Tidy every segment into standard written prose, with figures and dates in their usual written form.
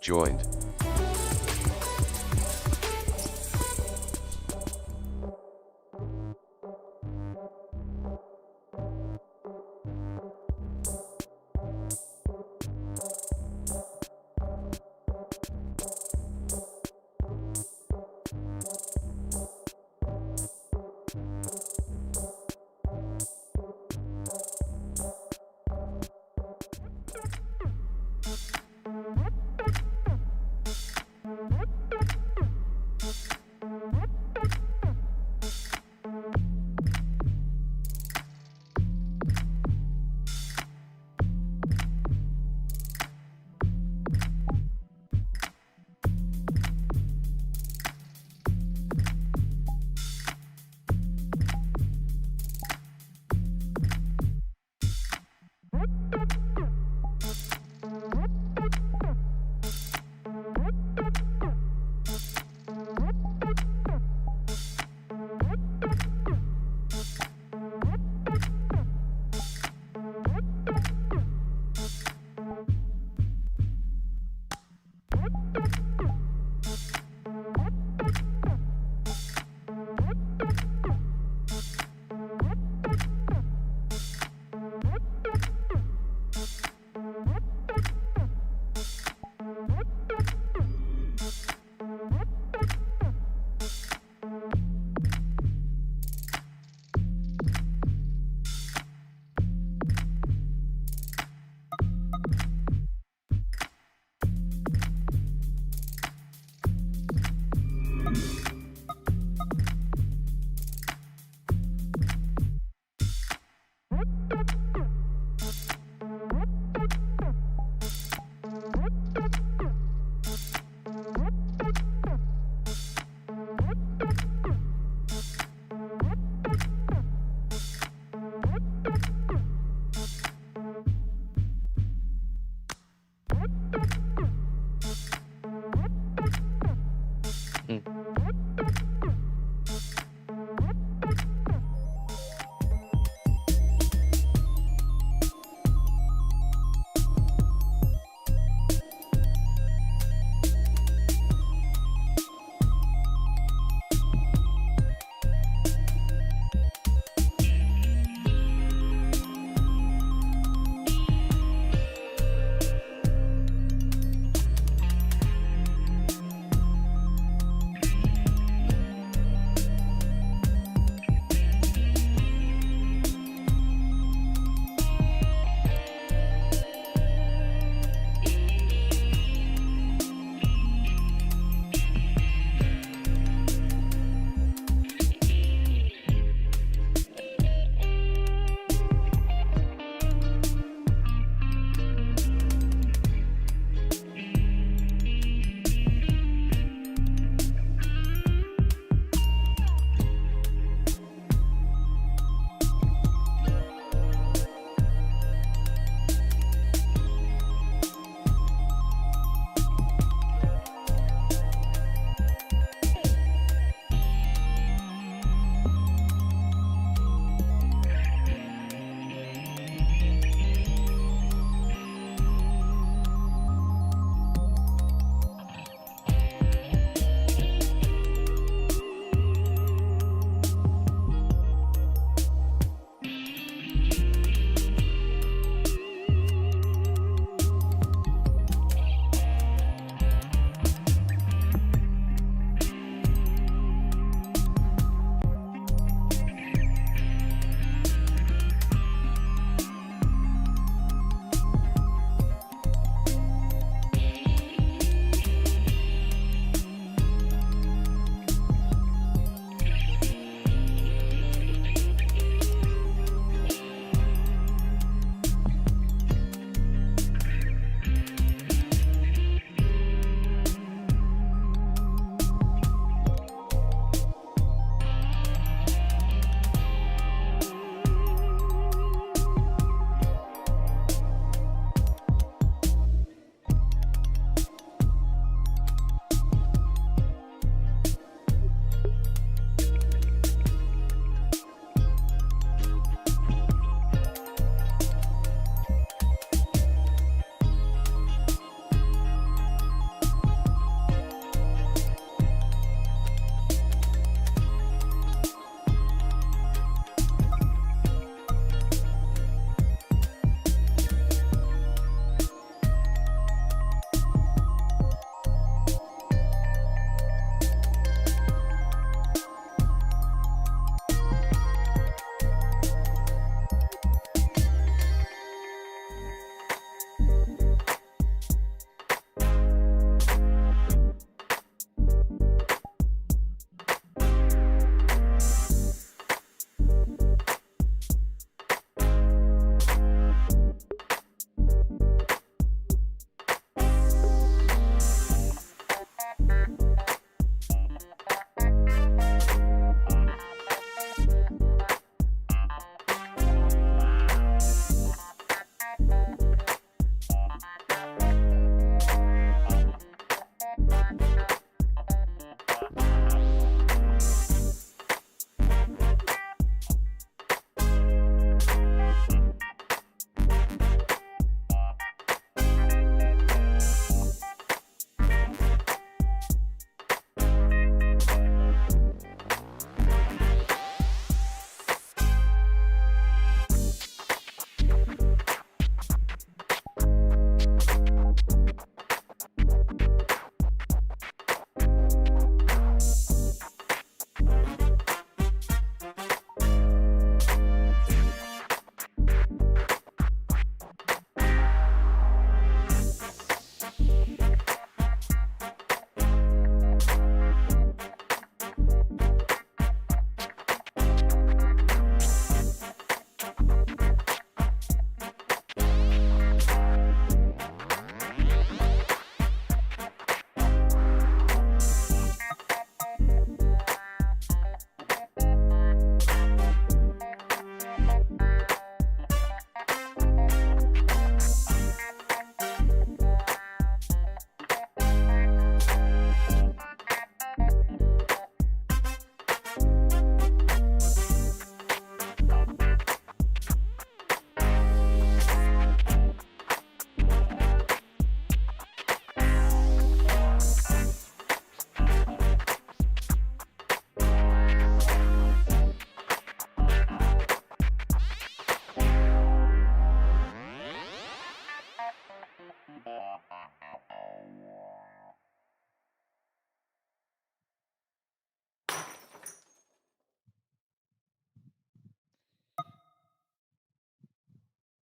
Joined.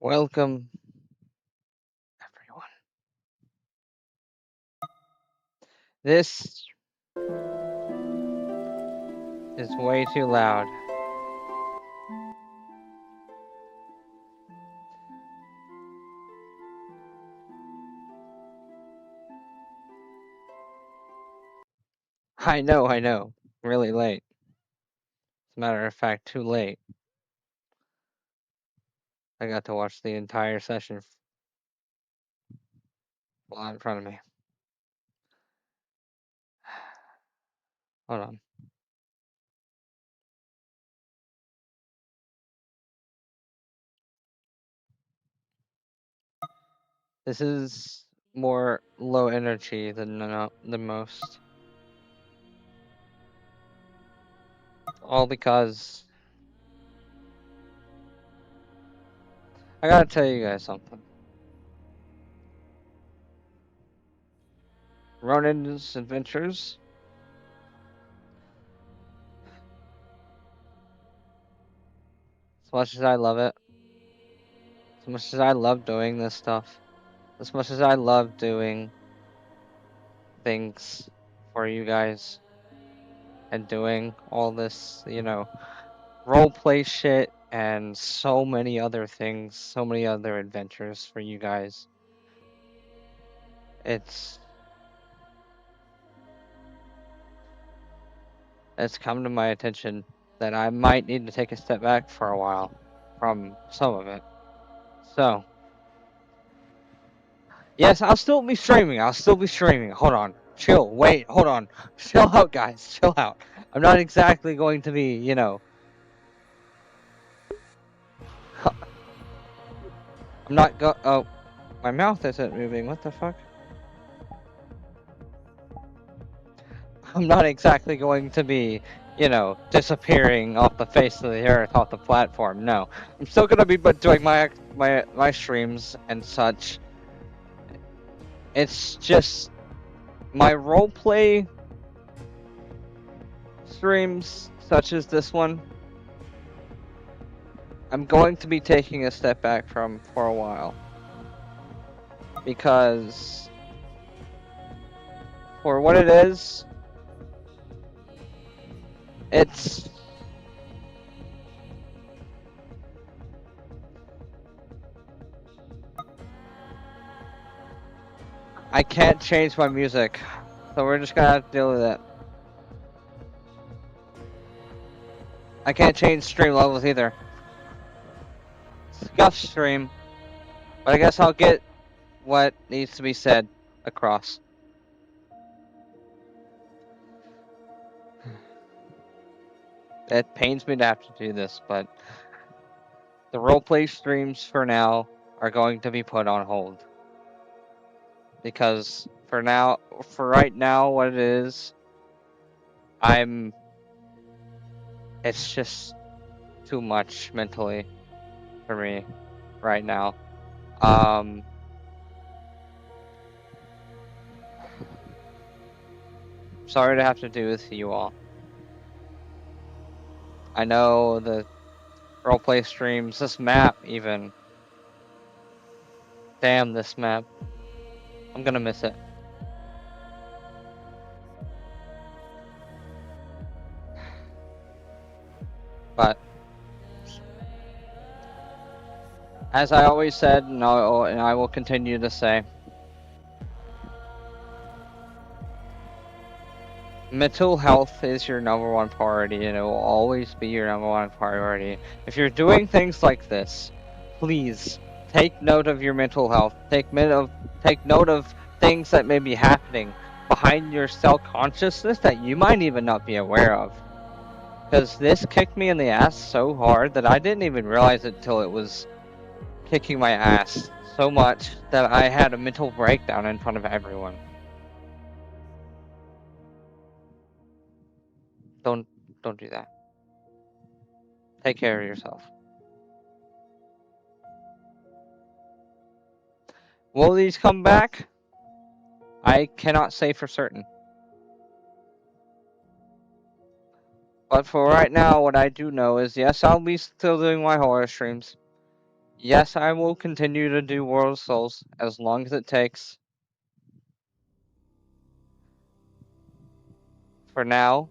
Welcome, everyone. This is way too loud. I know. Really late. As a matter of fact, too late. I got to watch the entire session while in front of me. Hold on. This is more low energy than the most. All because I gotta tell you guys something. Ronin's Adventures. As much as I love it, as much as I love doing this stuff, as much as I love doing things for you guys and doing all this, role play shit and so many other things, so many other adventures for you guys. It's come to my attention that I might need to take a step back for a while from some of it. So, yes, I'll still be streaming. Hold on. Chill. Wait. Hold on. Chill out, guys. Chill out. I'm not exactly going to be, I'm not oh, my mouth isn't moving. What the fuck? I'm not exactly going to be, disappearing off the face of the earth off the platform. No, I'm still gonna be doing my streams and such. It's just my roleplay streams, such as this one, I'm going to be taking a step back from for a while because for what it is, it's I can't change my music, so we're just gonna have to deal with it. I can't change stream levels either. Scuff stream, but I guess I'll get what needs to be said across. It pains me to have to do this, but the roleplay streams for now are going to be put on hold. Because for right now, what it is, it's just too much mentally for me right now. Sorry to have to do this to you all. I know the roleplay streams, this map even. Damn, this map. I'm gonna miss it. But as I always said, and I will continue to say, mental health is your number one priority, and it will always be your number one priority. If you're doing things like this, please take note of your mental health. Take note of things that may be happening behind your self-consciousness that you might even not be aware of. Because this kicked me in the ass so hard that I didn't even realize it till it was kicking my ass so much that I had a mental breakdown in front of everyone. Don't do that. Take care of yourself. Will these come back? I cannot say for certain. But for right now, what I do know is, yes, I'll be still doing my horror streams. Yes, I will continue to do World of Souls as long as it takes. For now,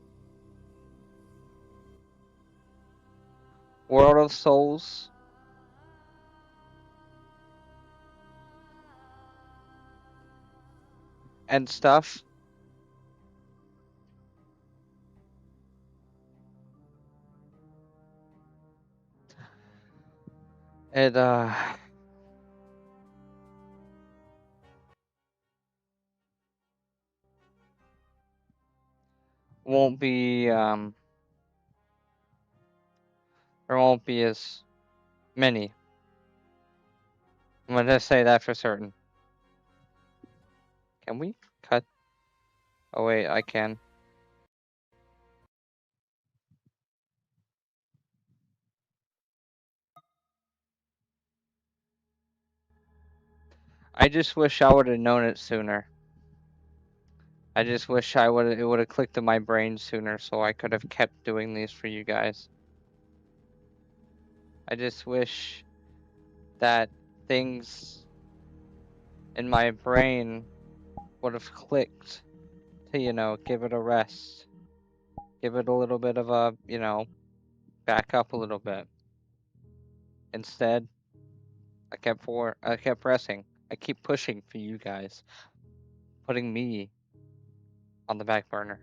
World of Souls and stuff. It won't be there won't be as many. I'm gonna say that for certain. Can we cut? Oh wait, I can. I just wish I would have known it sooner. I just wish it would have clicked in my brain sooner so I could have kept doing these for you guys. I just wish that things in my brain would have clicked to, give it a rest. Give it a little bit of a, back up a little bit. Instead, I kept pressing. I keep pushing for you guys, putting me on the back burner.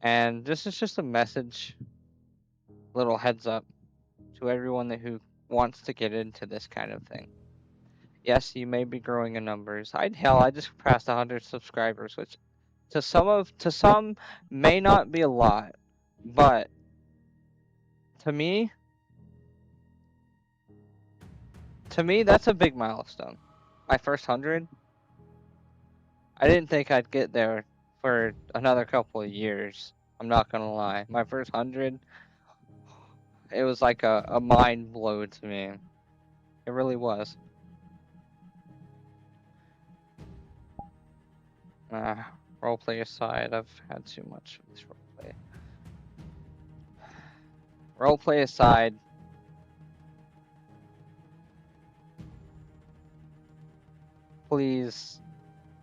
And this is just a message, little heads up to everyone who wants to get into this kind of thing. Yes, you may be growing in numbers. I just passed 100 subscribers, which to some may not be a lot, but to me that's a big milestone. My first 100, I didn't think I'd get there for another couple of years. I'm not gonna lie. My first 100, it was like a mind blow to me. It really was. Roleplay aside, I've had too much of this roleplay. Roleplay aside, please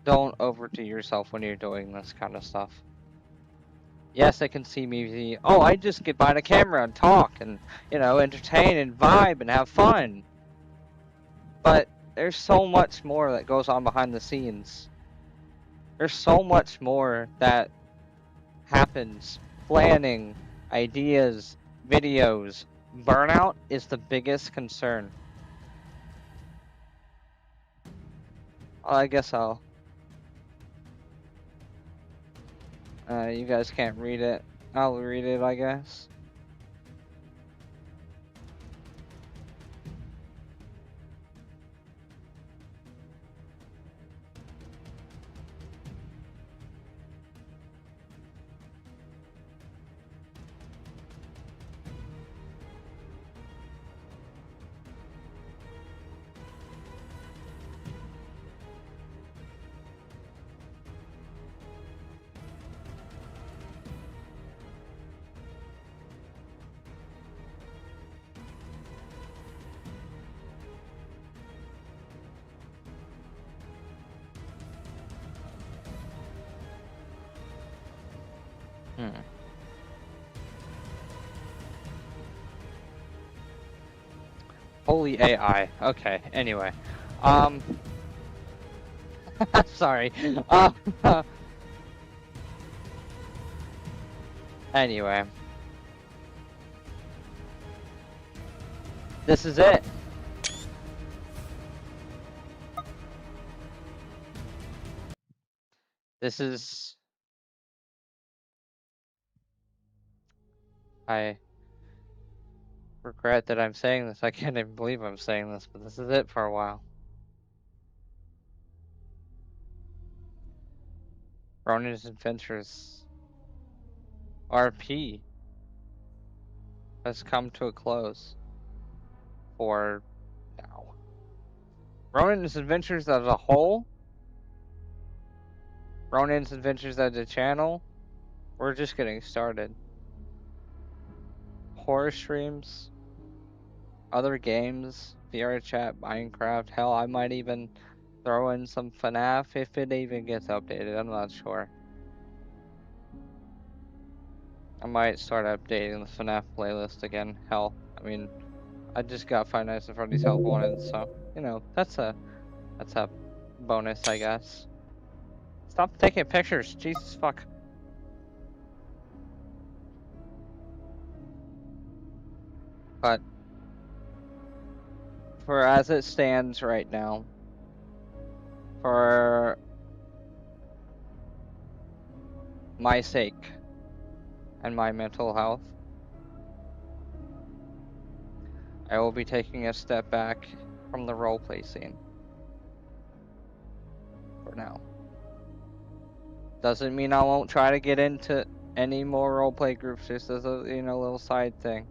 don't overdo yourself when you're doing this kind of stuff. Yes, I can see me. Oh, I just get by the camera and talk and, entertain and vibe and have fun. But there's so much more that goes on behind the scenes. There's so much more that happens. Planning, ideas, videos. Burnout is the biggest concern. I guess you guys can't read it. I'll read it, I guess. Holy AI. Okay, anyway. Sorry. Anyway. This is it. This is... I regret that I'm saying this. I can't even believe I'm saying this, but this is it for a while. Ronin's Adventures RP has come to a close for now. Ronin's Adventures as a whole, Ronin's Adventures as a channel, we're just getting started. Horror streams, other games, VR chat, Minecraft. Hell, I might even throw in some FNAF if it even gets updated. I'm not sure. I might start updating the FNAF playlist again. Hell, I mean, I just got Five Nights at Freddy's Help Wanted, so that's a bonus, I guess. Stop taking pictures, Jesus fuck. But for as it stands right now, for my sake and my mental health, I will be taking a step back from the roleplay scene for now. Doesn't mean I won't try to get into any more roleplay groups, just as a little side thing.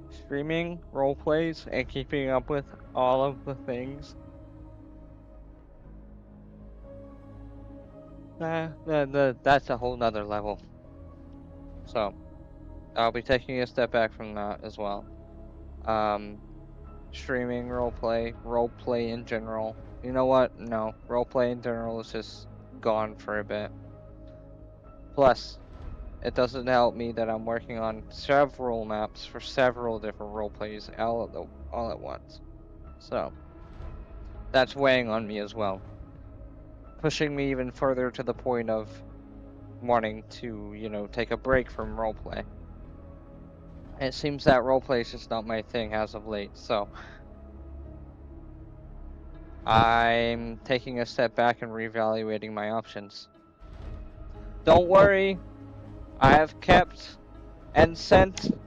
Streaming roleplays and keeping up with all of the things. That's a whole nother level. So I'll be taking a step back from that as well. Streaming roleplay in general. You know what? No, roleplay in general is just gone for a bit. Plus, it doesn't help me that I'm working on several maps for several different roleplays all at once. So that's weighing on me as well, pushing me even further to the point of wanting to, take a break from roleplay. It seems that roleplay is just not my thing as of late, so I'm taking a step back and reevaluating my options. Don't worry, I have kept and sent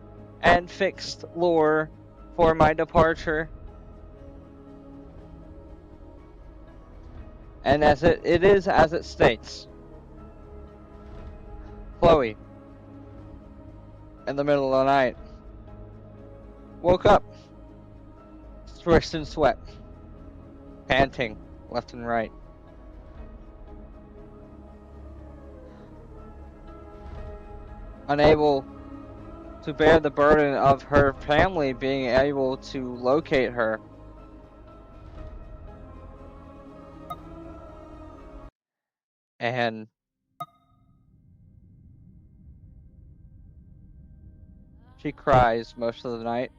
and fixed lore for my departure. And as it is as it states. Chloe, in the middle of the night, woke up, drenched in sweat, panting left and right. Unable to bear the burden of her family being able to locate her. And she cries most of the night.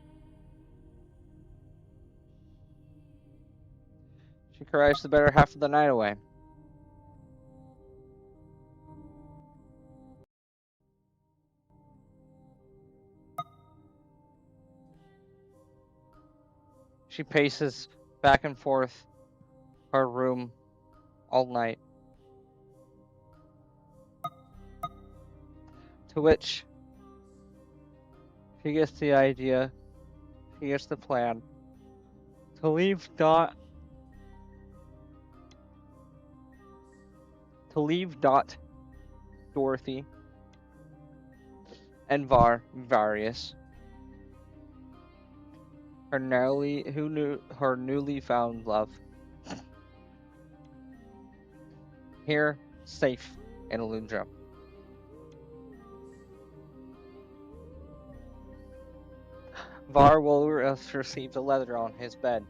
She cries the better half of the night away. She paces back and forth her room all night. To which she gets the idea, she gets the plan to leave Dorothy, and Various, her newly found love, here safe in Alundra. Var will receive the letter on his bed,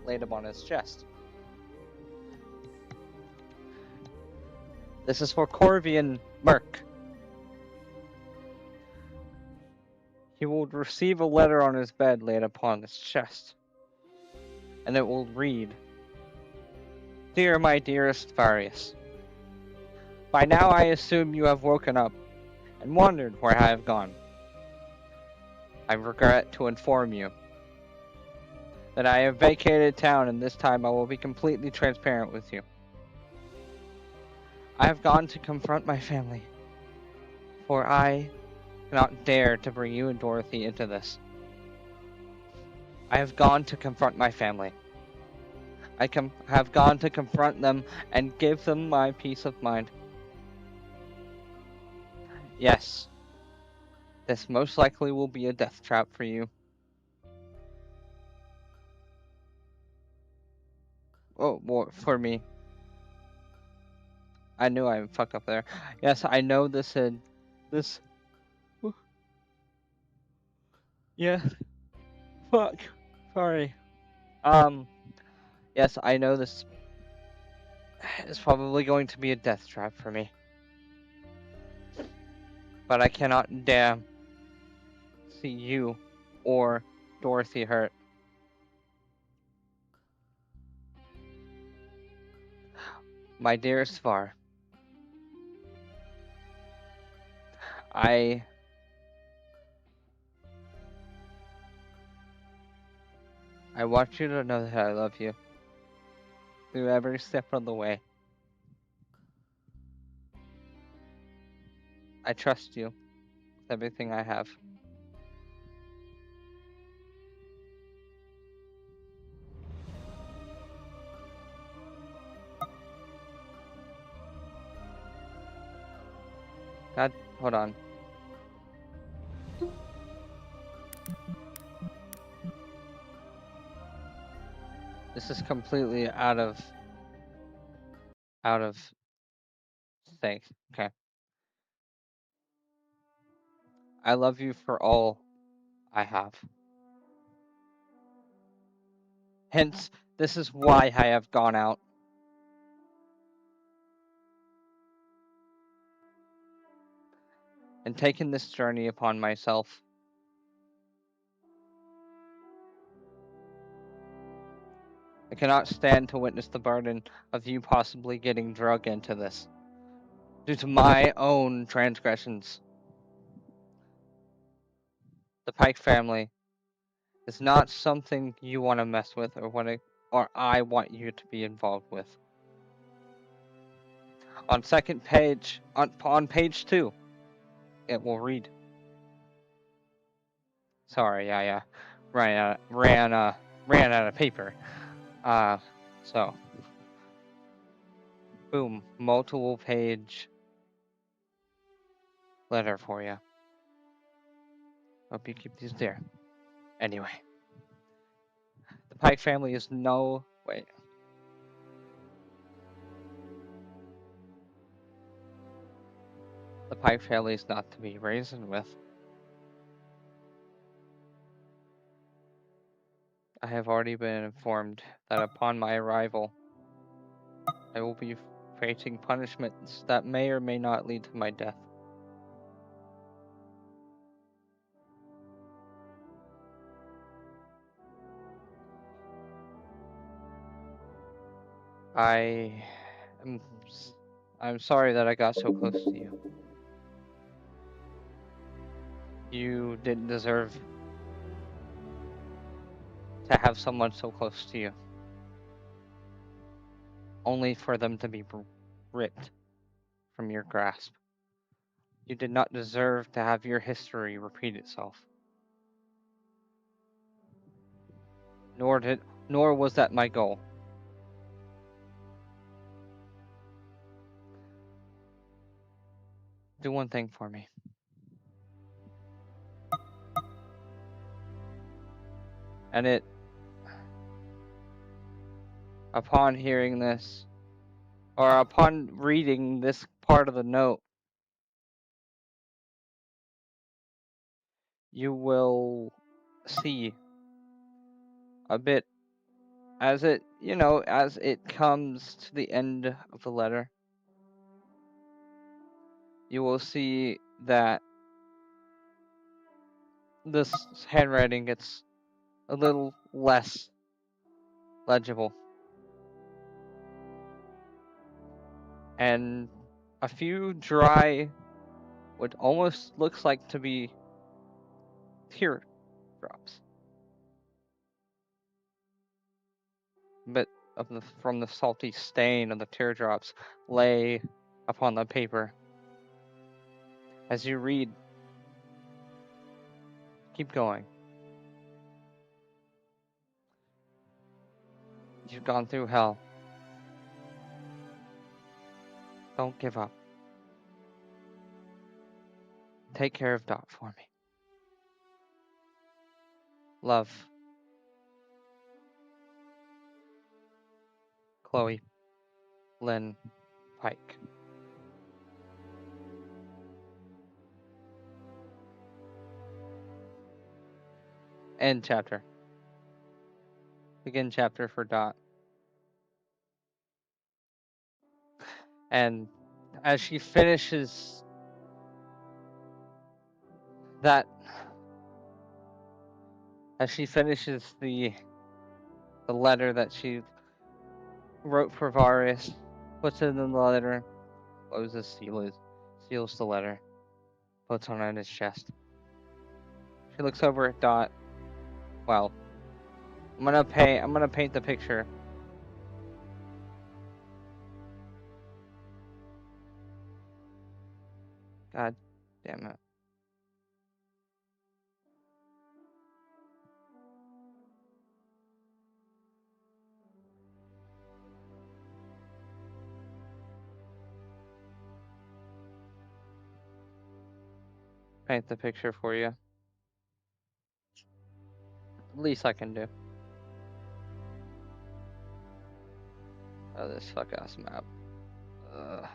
laid upon his chest. This is for Corvian Merc. He will receive a letter on his bed laid upon his chest, and it will read, Dear my dearest Various, by now I assume you have woken up and wondered where I have gone. I regret to inform you that I have vacated town, and this time I will be completely transparent with you. I have gone to confront my family, for I cannot dare to bring you and Dorothy into this. I have gone to confront my family. I have gone to confront them and give them my peace of mind. Yes, this most likely will be a death trap for you. Oh, well, for me. I knew I fucked up there. Yes, I know this. Yeah. Fuck. Sorry. Um. Yes, I know this is probably going to be a death trap for me, but I cannot damn see you or Dorothy hurt. My dearest Var, I I want you to know that I love you through every step of the way. I trust you with everything I have. God, hold on. This is completely out of sync. Okay. I love you for all I have. Hence, this is why I have gone out and taken this journey upon myself. I cannot stand to witness the burden of you possibly getting drug into this due to my own transgressions. The Pike family is not something you want to mess with or I want you to be involved with. On second page, on page 2, it will read. Sorry, I ran out of paper. So boom, multiple page letter for you. Hope you keep these there. Anyway, the Pike family is no wait. The Pike family is not to be reasoned with. I have already been informed that upon my arrival, I will be facing punishments that may or may not lead to my death. I am I'm sorry that I got so close to you. You didn't deserve to have someone so close to you, only for them to be ripped from your grasp. You did not deserve to have your history repeat itself. Nor was that my goal. Do one thing for me. And upon hearing this, or upon reading this part of the note, you will see a bit as it comes to the end of the letter. You will see that this handwriting gets a little less legible. And a few dry, what almost looks like to be tear drops, but from the salty stain of the teardrops lay upon the paper. As you read, keep going. You've gone through hell. Don't give up. Take care of Dot for me. Love, Chloe, Lynn, Pike. End chapter. Begin chapter for Dot. And as she finishes that, as she finishes the letter that she wrote for Varys, puts it in the letter, closes, seals the letter, puts it on his chest. She looks over at Dot. Well, I'm gonna paint the picture. God damn it. Paint the picture for you. Least I can do. Oh, this fuck ass map. Ugh.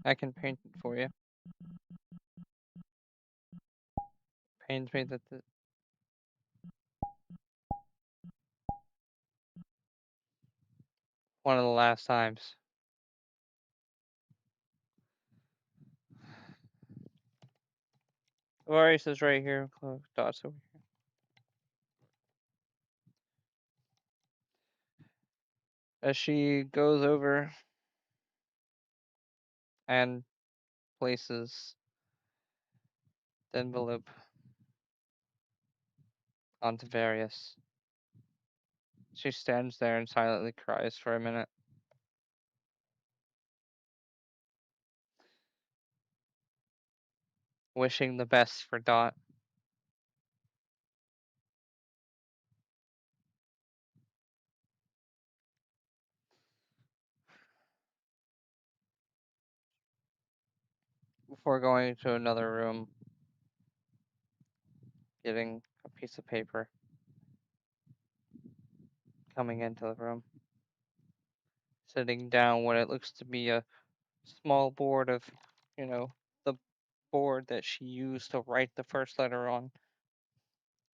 I can paint it for you. Paint me that one of the last times. Varys is right here. Dot's over here. As she goes over and places the envelope onto Varys, she stands there and silently cries for a minute, wishing the best for Dot. Before going to another room, getting a piece of paper, coming into the room, sitting down what it looks to be a small board of, the board that she used to write the first letter on,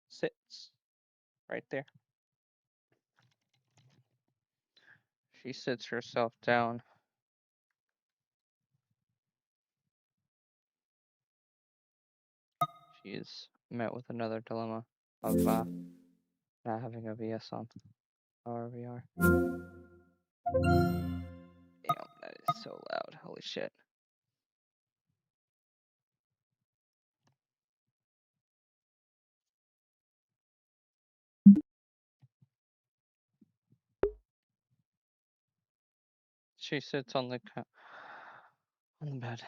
sits right there. She sits herself down. She is met with another dilemma of not having a VS on our VR. Damn, that is so loud. Holy shit. She sits on the bed,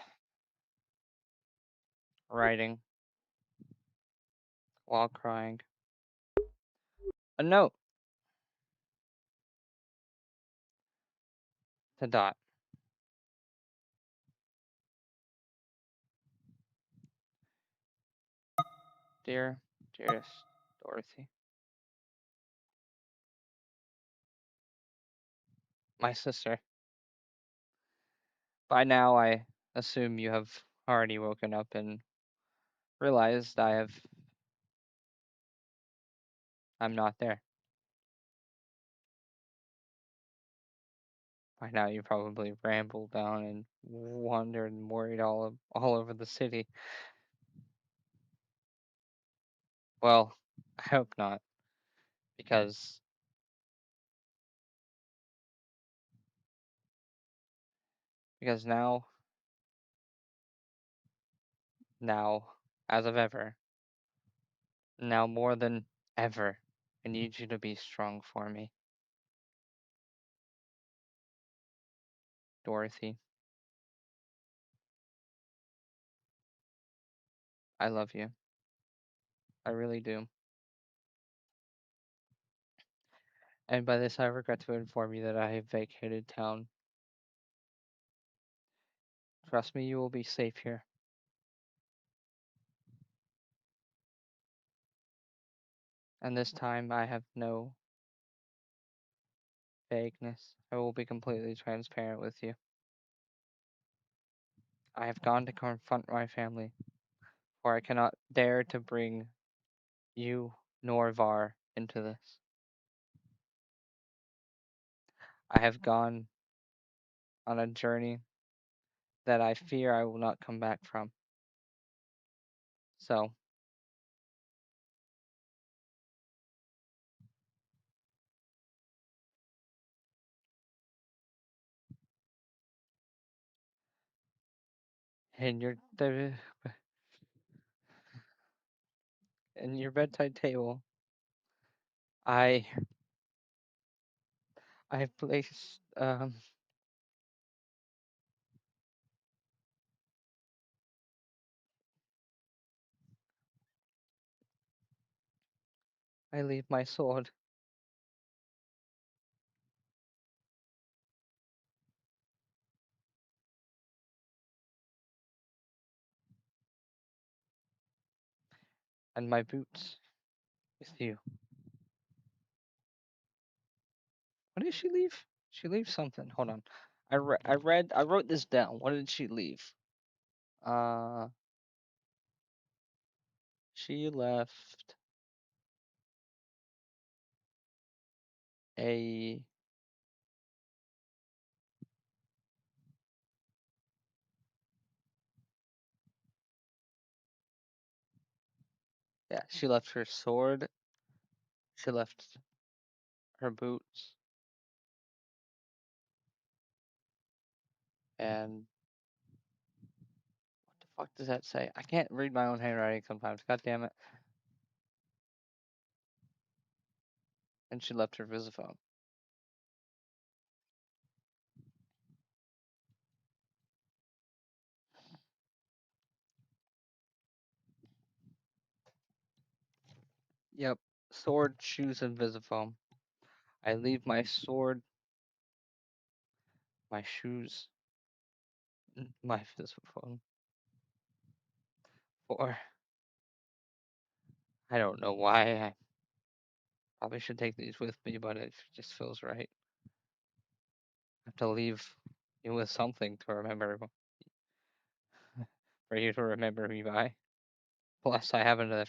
writing while crying. A note to Dot. Dearest Dorothy, my sister. By now, I assume you have already woken up and realized I'm not there. By now, you probably rambled down and wandered and worried all over the city. Well, I hope not, because now, now, as of ever, now more than ever, I need you to be strong for me, Dorothy. I love you. I really do. And by this, I regret to inform you that I have vacated town. Trust me, you will be safe here. And this time, I have no vagueness. I will be completely transparent with you. I have gone to confront my family, for I cannot dare to bring you nor Var into this. I have gone on a journey that I fear I will not come back from. So, in in your bedside table, I I have placed I leave my sword and my boots with you. What did she leave? She leaves something. Hold on. I wrote this down. What did she leave? Uh she left a yeah, she left her sword, she left her boots, and what the fuck does that say? I can't read my own handwriting sometimes. God damn it. And she left her visiphone. Yep. Sword, shoes, and visiphone. I leave my sword, my shoes, my visiphone for I don't know why. I probably should take these with me, but it just feels right. I have to leave you with something to remember for you to remember me by. Plus, I have another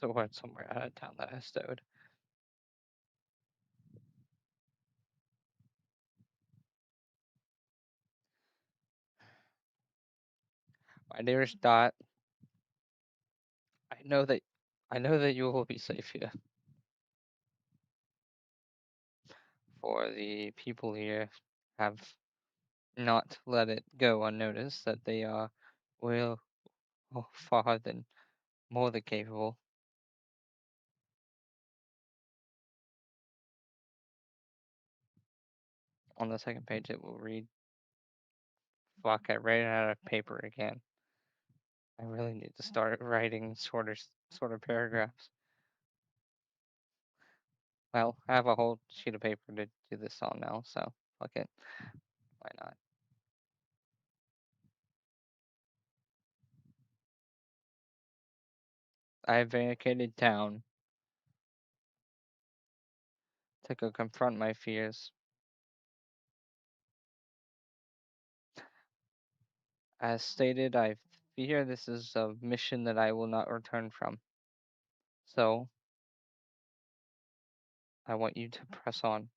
sword somewhere out of town that I stowed. My dearest Dot, I know that I know that you will be safe here. For the people here have not let it go unnoticed that they are well far than more than capable. On the second page, it will read, "Fuck, I ran out of paper again. I really need to start writing shorter paragraphs." Well, I have a whole sheet of paper to do this on now, so fuck it. Why not? I have vacated town to go confront my fears. As stated, I fear this is a mission that I will not return from. So, I want you to press on.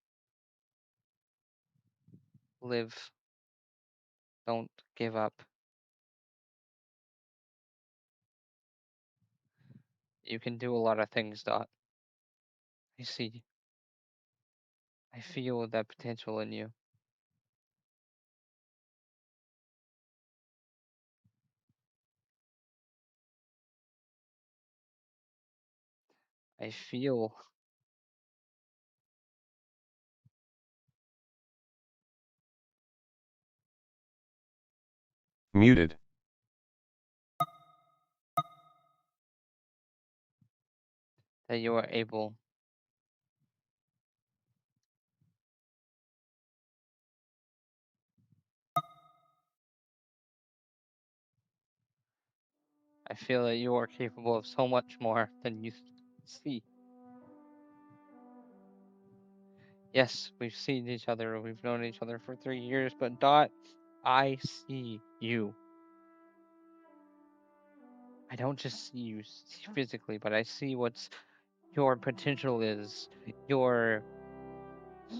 Live. Don't give up. You can do a lot of things, Dot. I see. I feel that potential in you. I feel Muted. that you are able. I feel that you are capable of so much more than you see. Yes, we've seen each other, we've known each other for 3 years, but Dot, I see you. I don't just see you physically, but I see what's your potential is, your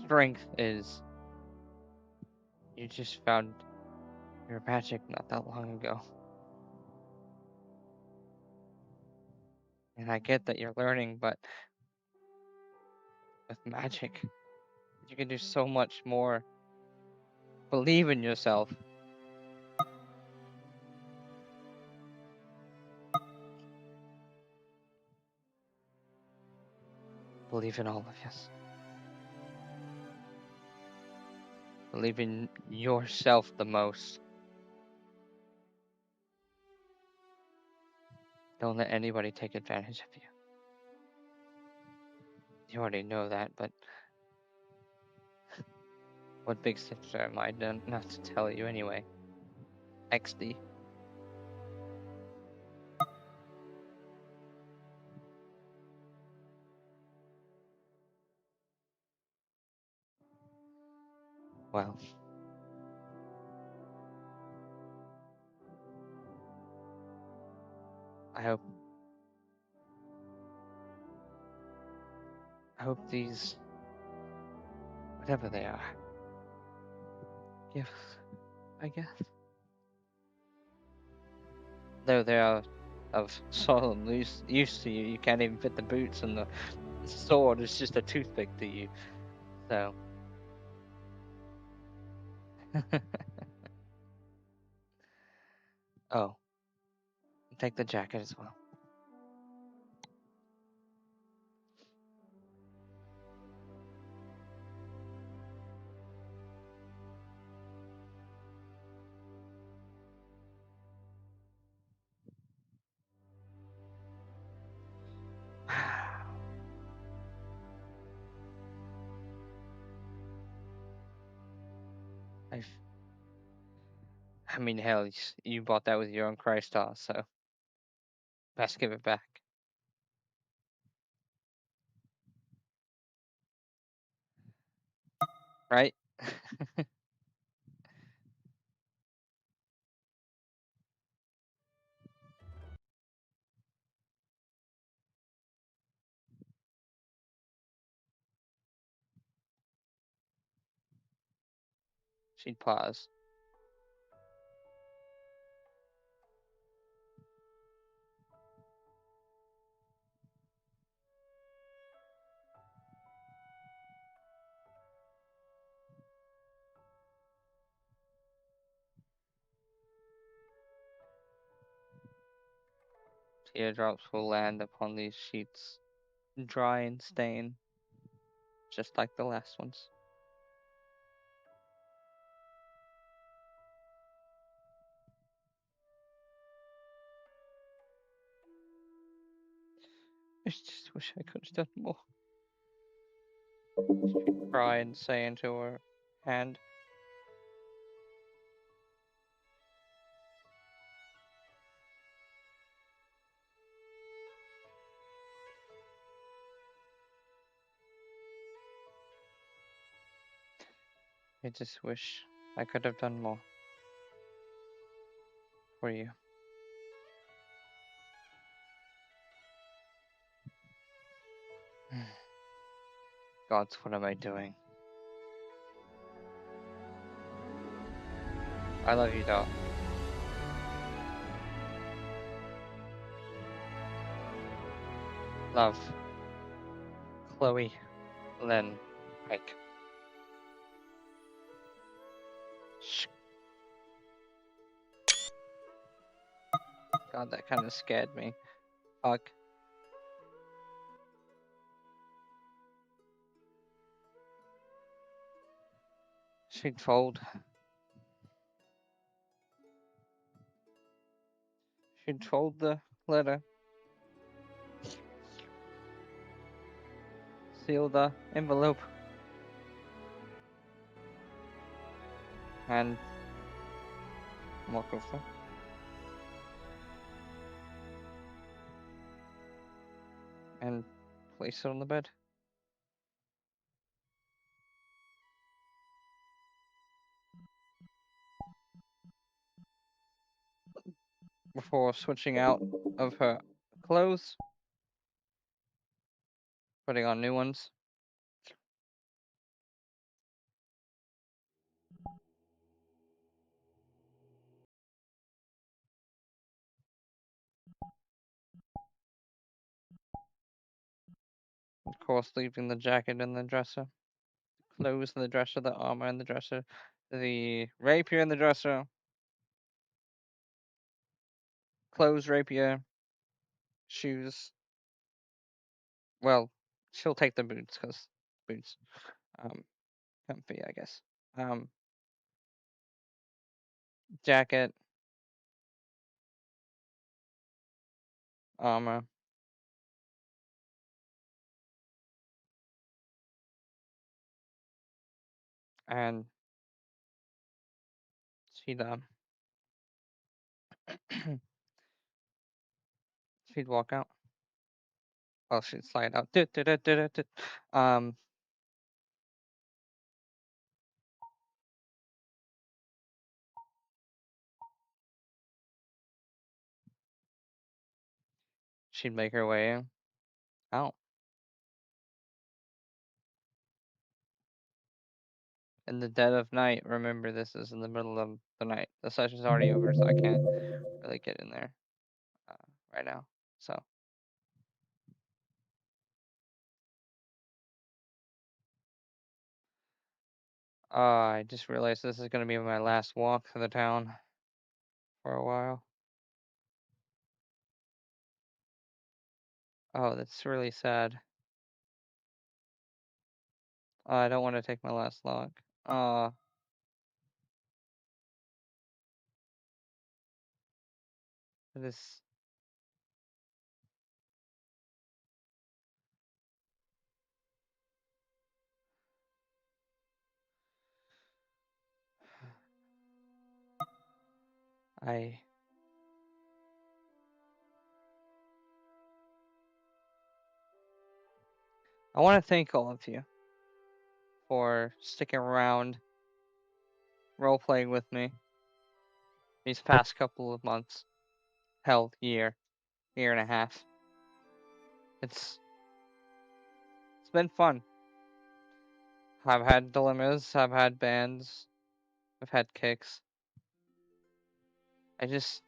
strength is. You just found your magic not that long ago. And I get that you're learning, but with magic, you can do so much more. Believe in yourself. Believe in all of us. Believe in yourself the most. Don't let anybody take advantage of you. You already know that, but what big sister am I not to tell you anyway? XD. Well, I hope these, whatever they are, gifts, I guess. Though they are of solemn use to you, you can't even fit the boots, and the sword is just a toothpick to you. So, oh, take the jacket as well. I've, I mean, hell, you bought that with your own Christ doll, so best give it back, right? She'd pause. Teardrops will land upon these sheets, dry and stain, just like the last ones. I just wish I could have done more. Cry and say into her hand. I just wish I could have done more for you. Gods, what am I doing? I love you, Dot. Love, Chloe, Lynn, Pike. Shh. God, that kind of scared me. Fuck. She'd fold. She'd fold the letter, seal the envelope, and walk over and place it on the bed. Before switching out of her clothes, putting on new ones. Of course, leaving the jacket in the dresser, clothes in the dresser, the armor in the dresser, the rapier in the dresser, clothes, rapier, shoes. Well, she'll take the boots because boots, um, comfy, I guess. Um, Jacket, armor, and she'd she'd walk out. Well, she'd slide out. Um, she'd make her way out in the dead of night. Remember, this is in the middle of the night. The session's already over, so I can't really get in there uh, right now. So, I just realized this is gonna be my last walk to the town for a while. Oh, that's really sad. I don't want to take my last walk. Uh, this I I want to thank all of you for sticking around, role playing with me these past couple of months. Hell, year and a half. It's it's been fun. I've had dilemmas, I've had bands, I've had kicks. I just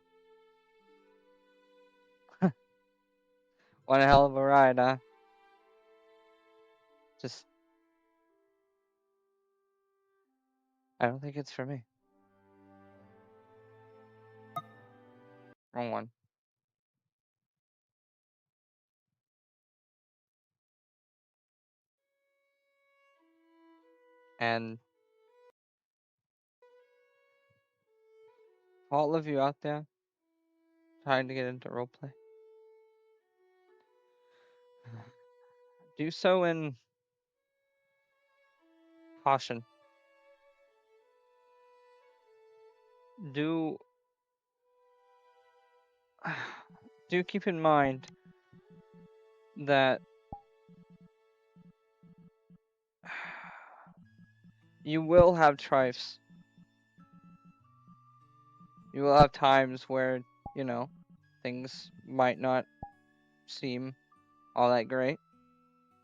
one hell of a ride, huh? Just I don't think it's for me. Wrong one. And all of you out there trying to get into roleplay, do so in caution. Do do keep in mind that you will have trifes. You will have times where, you know, things might not seem all that great.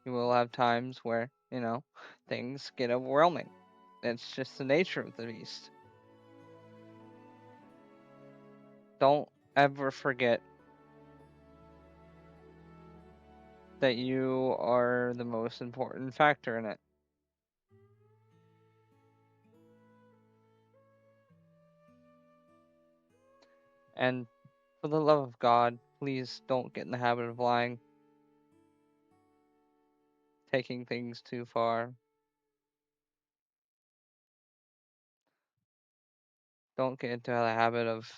You will have times where, you know, things get overwhelming. It's just the nature of the beast. Don't ever forget that you are the most important factor in it. And for the love of God, please don't get in the habit of lying, taking things too far. Don't get into the habit of,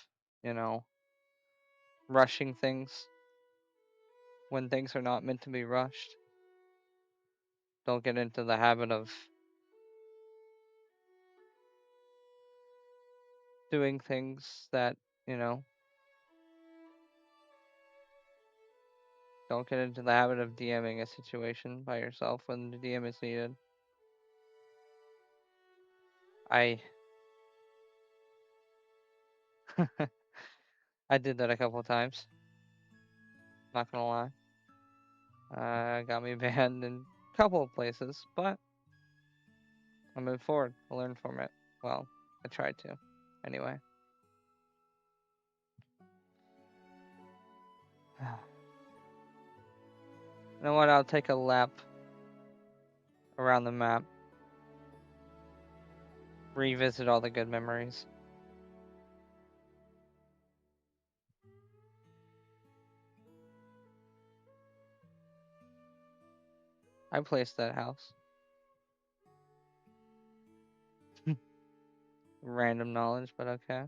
you know, rushing things when things are not meant to be rushed. Don't get into the habit of doing things that, you know, don't get into the habit of DMing a situation by yourself when the DM is needed. I I did that a couple of times. Not gonna lie. Got me banned in a couple of places, but I moved forward. I learned from it. Well, I tried to. Anyway. You know what? I'll take a lap around the map, revisit all the good memories. I placed that house. Random knowledge, but okay.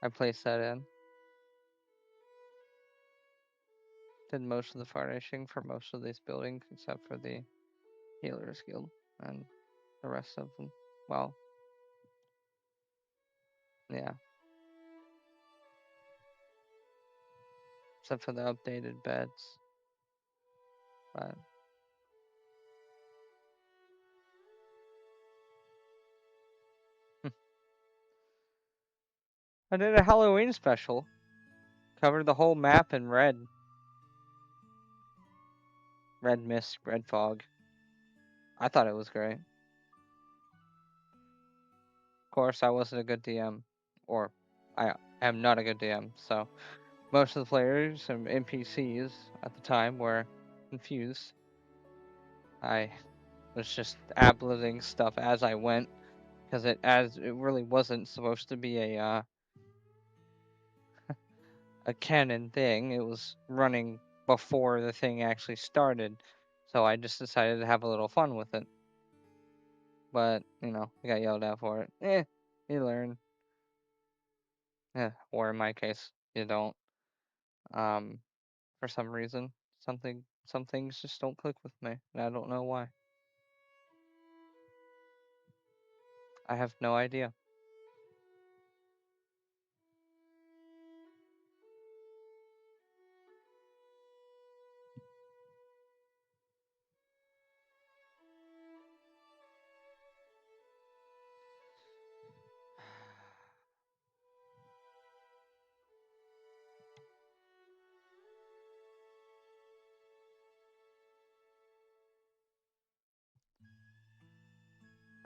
I placed that in. Did most of the furnishing for most of these buildings except for the Healers Guild and the rest of them. Well, yeah. Except for the updated beds. But I did a Halloween special. Covered the whole map in red. Red mist, red fog. I thought it was great. Of course, I wasn't a good DM. Or, I am not a good DM, so most of the players and NPCs at the time were confused. I was just ad-libbing stuff as I went, because it really wasn't supposed to be a canon thing. It was running before the thing actually started, so I just decided to have a little fun with it. But I got yelled at for it. You learn. Or in my case, you don't. Um, for some reason, some things just don't click with me, and I don't know why. I have no idea.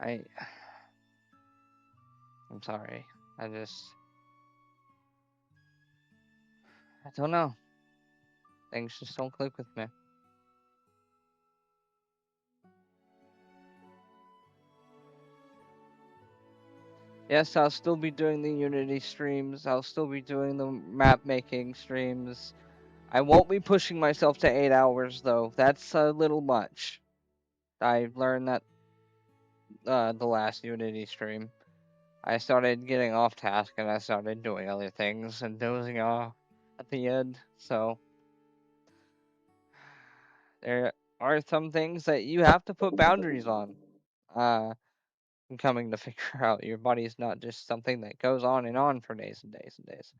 I I'm sorry. I don't know. Things just don't click with me. Yes, I'll still be doing the Unity streams. I'll still be doing the map making streams. I won't be pushing myself to 8 hours though. That's a little much. I learned that the last Unity stream. I started getting off task and I started doing other things and dozing off at the end. So there are some things that you have to put boundaries on. I'm coming to figure out your body's not just something that goes on and on for days and days and days.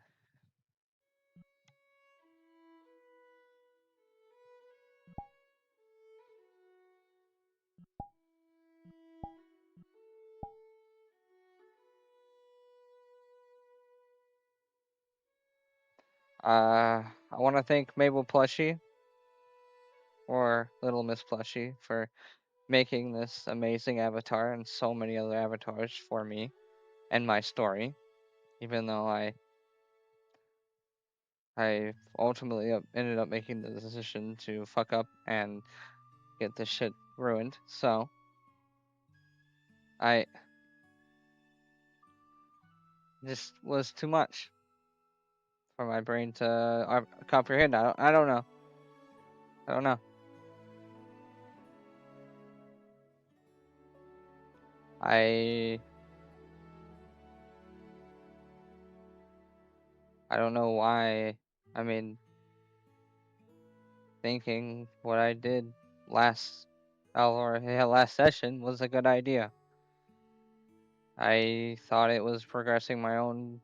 I want to thank Mabel Plushie or Little Miss Plushie for making this amazing avatar and so many other avatars for me and my story, even though I ultimately ended up making the decision to fuck up and get this shit ruined. So I just was too much for my brain to comprehend. I don't know. I don't know. I I don't know why. I mean, thinking what I did last last session was a good idea. I thought it was progressing my own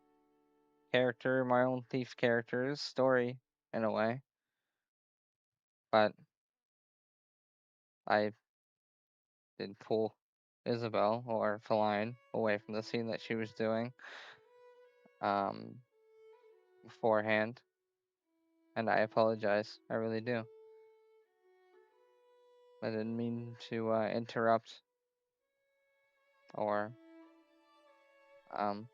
character, my own thief character's story in a way, but I did pull Isabel or Feline away from the scene that she was doing um, beforehand, and I apologize. I really do. I didn't mean to interrupt or um,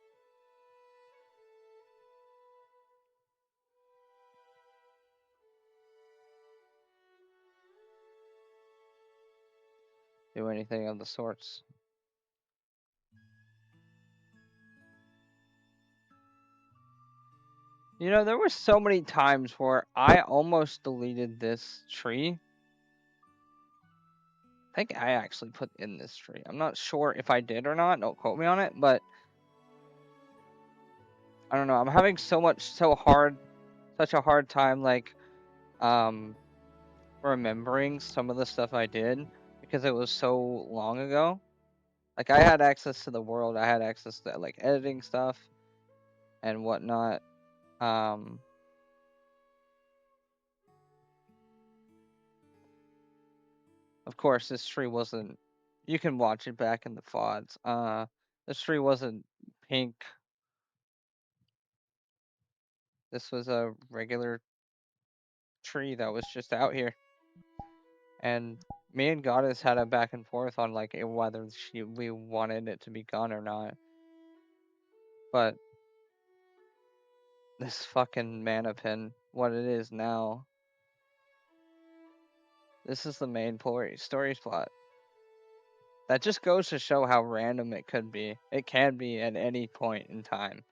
do anything of the sorts. You know, there were so many times where I almost deleted this tree. I think I actually put in this tree. I'm not sure if I did or not. Don't quote me on it, but I don't know. I'm having such a hard time, like, um, remembering some of the stuff I did because it was so long ago. Like, I had access to the world. I had access to like editing stuff and whatnot. Um, of course, this tree wasn't. You can watch it back in the FODs. This tree wasn't pink. This was a regular tree that was just out here, and me and Goddess had a back and forth on like whether we wanted it to be gone or not. But this fucking mana pin, what it is now, this is the main story plot. That just goes to show how random it could be. It can be at any point in time.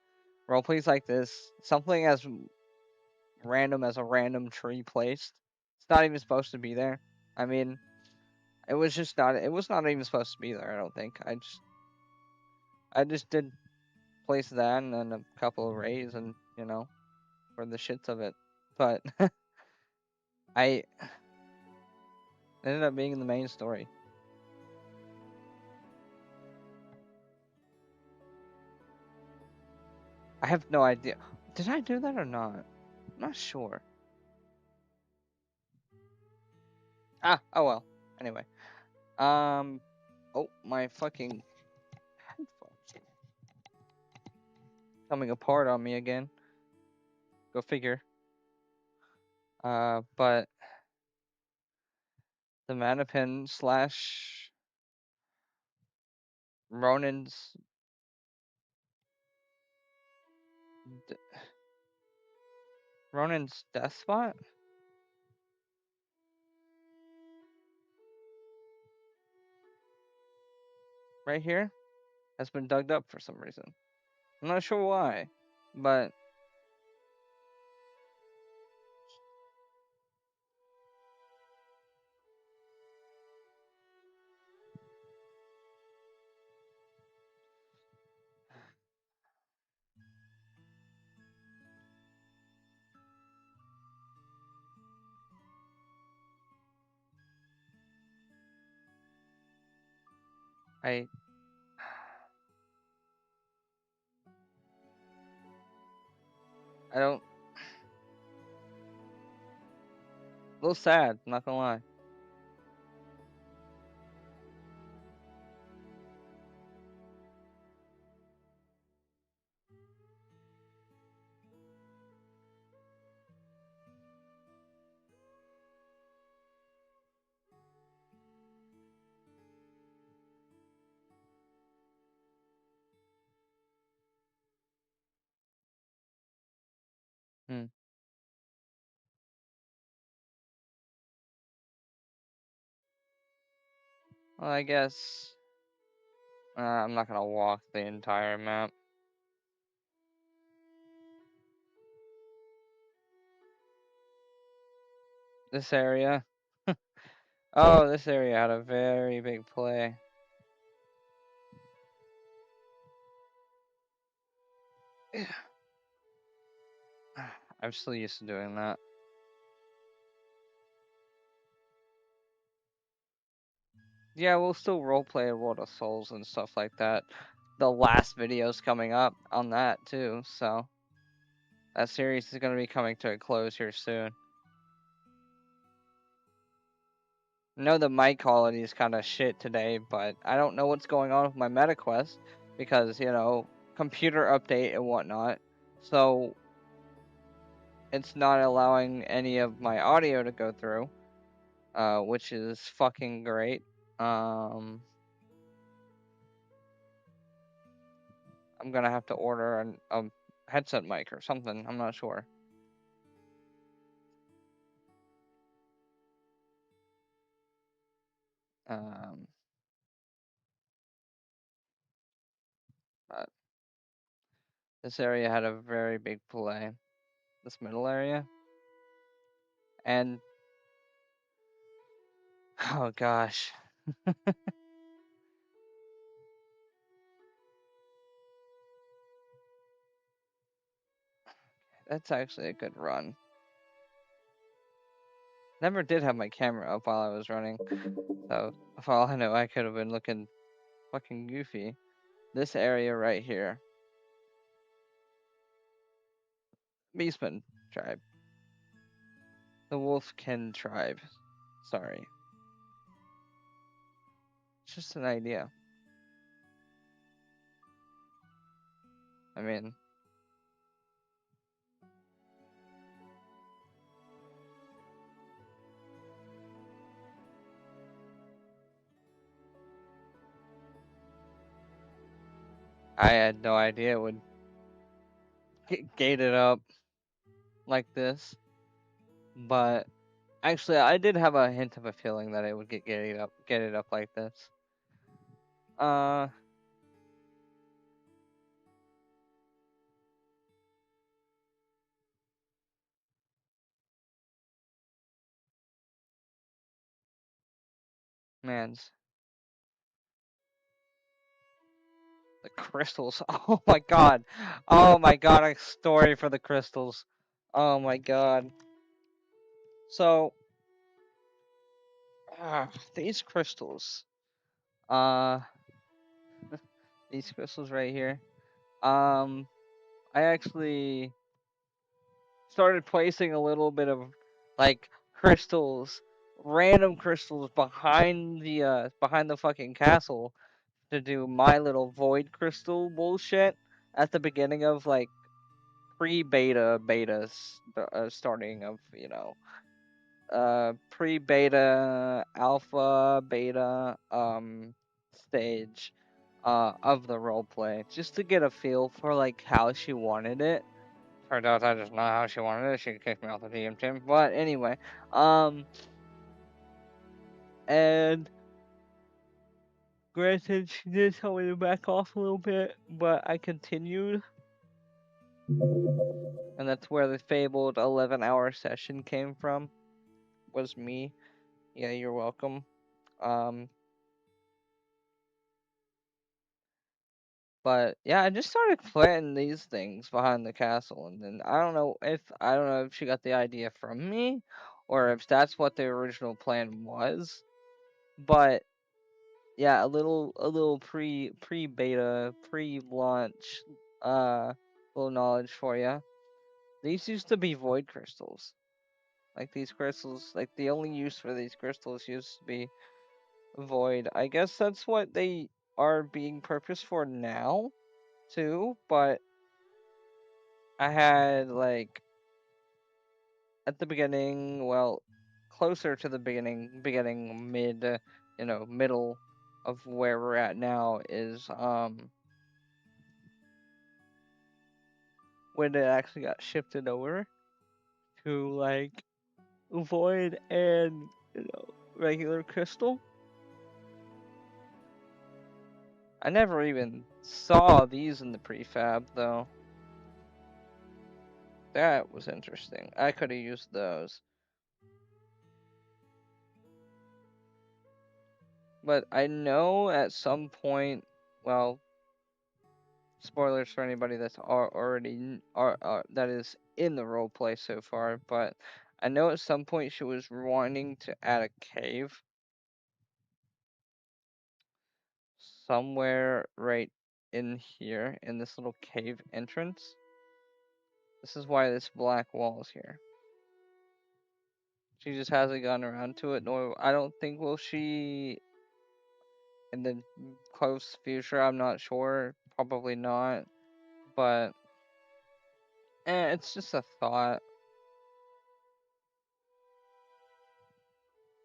Roleplays like this, something as random as a random tree placed, it's not even supposed to be there. I mean, it was just not. It was not even supposed to be there. I don't think. I just did place that and then a couple of rays and for the shits of it. But I ended up being the main story. I have no idea. Did I do that or not? I'm not sure. Oh well. Anyway. Oh, my fucking headphones coming apart on me again. Go figure. But the Manapin slash Ronin's Ronin's death spot right here has been dug up for some reason. I'm not sure why, but I I don't. A little sad. I'm not gonna lie. Hmm. Well, I guess I'm not gonna walk the entire map. This area. Oh, this area had a very big play. I'm still used to doing that. Yeah, we'll still roleplay a World of Souls and stuff like that. The last video's coming up on that too, so that series is gonna be coming to a close here soon. I know the mic quality is kind of shit today, but I don't know what's going on with my MetaQuest because, computer update and whatnot. So it's not allowing any of my audio to go through, which is fucking great. Um, I'm gonna have to order a headset mic or something. I'm not sure. Um, but this area had a very big play. This middle area, and oh gosh, that's actually a good run. Never did have my camera up while I was running, so for all I know, I could have been looking fucking goofy. This area right here, Beastman tribe, the Wolfkin tribe. Sorry, it's just an idea. I mean, I had no idea it would get gated up like this, but actually, I did have a hint of a feeling that it would get it up like this. Uh, man's the crystals. Oh my god. Oh my god, a story for the crystals. Oh my god. So, these crystals. Uh, these crystals right here. Um, I actually started placing a little bit of like crystals, random crystals behind the fucking castle to do my little void crystal bullshit at the beginning of like pre-beta betas starting of pre-beta alpha beta stage of the roleplay just to get a feel for like how she wanted it. Turned out that is not how she wanted it. She kicked me off the DM team. But anyway, um and granted she did tell me to back off a little bit, but I continued, and that's where the fabled 11-hour session came from. Was me. Yeah, you're welcome. Um, but yeah, I just started planting these things behind the castle, and then I don't know if she got the idea from me, or if that's what the original plan was. But yeah, a little pre-beta, pre-launch, uh, little knowledge for you. These used to be void crystals. Like these crystals, like the only use for these crystals used to be void. I guess that's what they are being purposed for now, too. But I had like at the beginning, well, closer to the beginning, middle of where we're at now is when it actually got shifted over. to like void and regular crystal. I never even saw these in the prefab though. That was interesting. I could have used those. But I know at some point, well, spoilers for anybody that's already that is in the role play so far, but I know at some point she was wanting to add a cave somewhere right in here in this little cave entrance. This is why this black wall is here. She just hasn't gotten around to it, nor I don't think will she in the close future. I'm not sure. Probably not. But it's just a thought.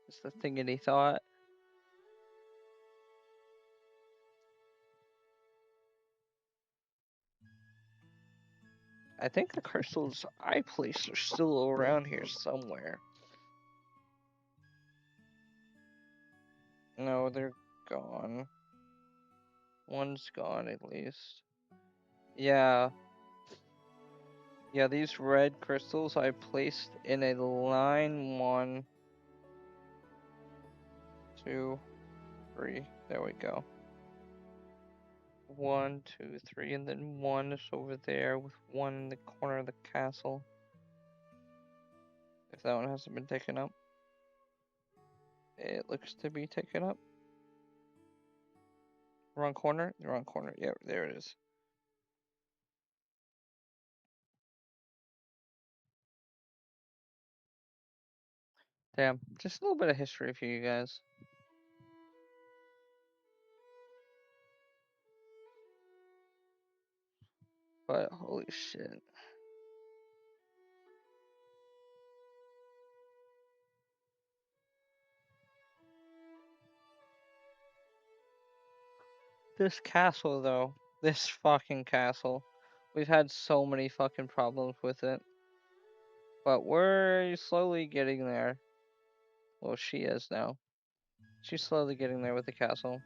Just a thingity thought. I think the crystals I placed are still around here somewhere. No, they're gone. One's gone at least. Yeah. Yeah, these red crystals I placed in a line 1, 2, 3. There we go. 1, 2, 3, and then one is over there with one in the corner of the castle. If that one hasn't been taken up. It looks to be taken up. Wrong corner? The wrong corner. Yep, there it is. Damn, just a little bit of history for you guys. But holy shit. This castle, though. This fucking castle. We've had so many fucking problems with it. But we're slowly getting there. Well, she is now. She's slowly getting there with the castle.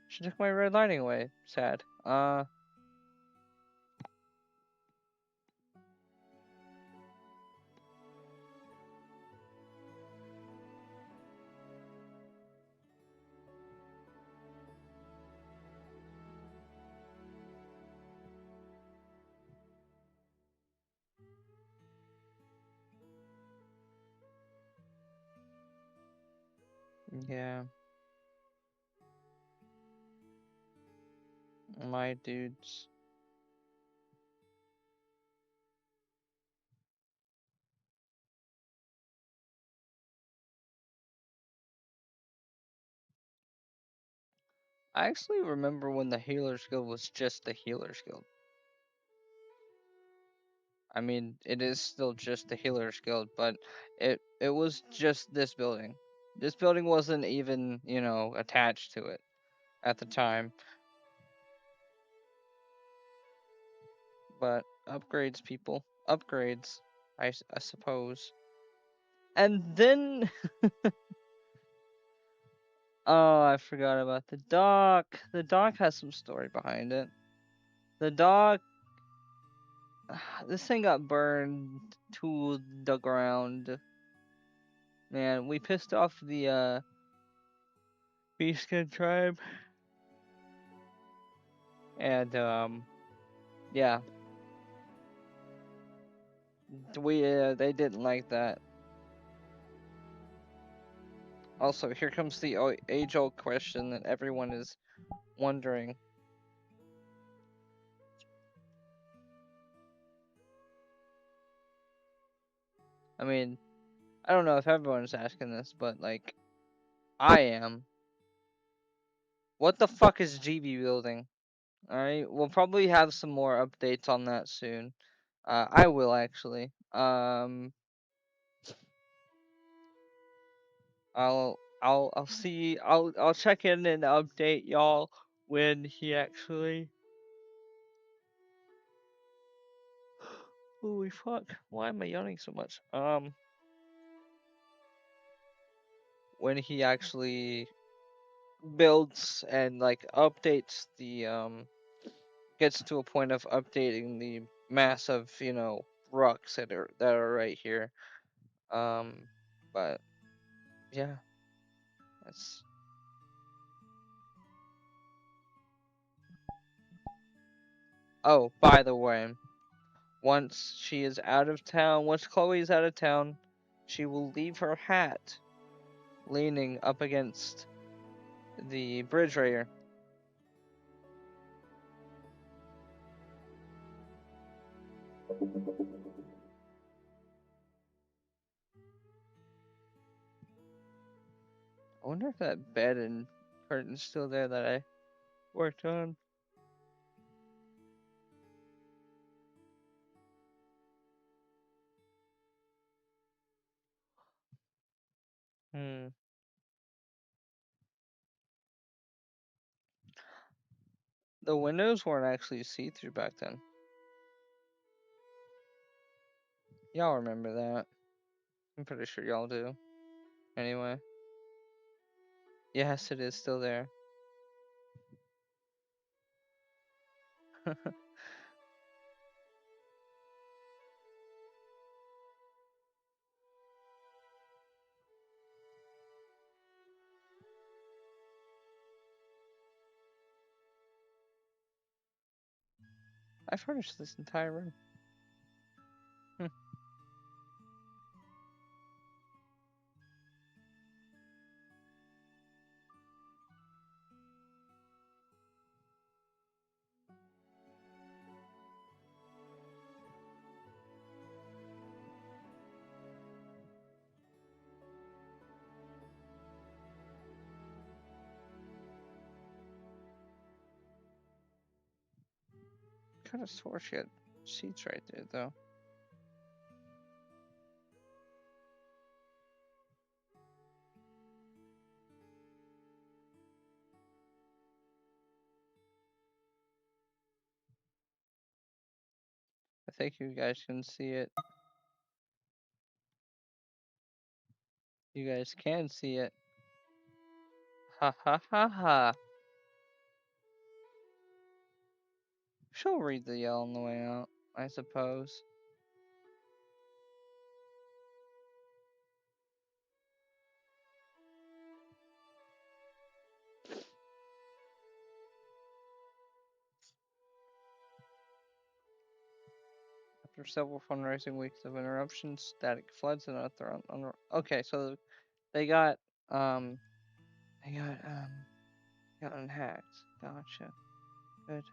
She took my red lining away. Sad. Yeah. My dudes. I actually remember when the Healer's Guild was just the Healer's Guild. I mean, it is still just the Healer's Guild, but it was just this building. This building wasn't even, attached to it at the time. But upgrades, people. Upgrades, I suppose. And then, oh, I forgot about the dock. The dock has some story behind it. The dock, this thing got burned to the ground. Man, we pissed off the Beastskin tribe. And yeah, they didn't like that. Also, here comes the age-old question that everyone is wondering. I mean, I don't know if everyone's asking this, but like, I am. What the fuck is GB building? Alright, we'll probably have some more updates on that soon. I will actually. I'll see. I'll check in and update y'all when he actually Holy fuck! Why am I yawning so much? When he actually builds and like updates the gets to a point of updating the massive, rocks that are right here. But yeah, that's. Oh, by the way, once Chloe is out of town, she will leave her hat leaning up against the bridge right here. I wonder if that bed and curtain's still there that I worked on. Hmm. The windows weren't actually see-through back then. Y'all remember that. I'm pretty sure y'all do. Anyway. Yes, it is still there. I furnished this entire room. Hmm. Kind of swore she had sheets right there, though. I think you guys can see it. You guys can see it. Ha ha ha ha. She'll read the yell on the way out, I suppose. After several fundraising weeks of interruptions, static floods, and other okay, so they got um they gotten hacked. Gotcha. Good.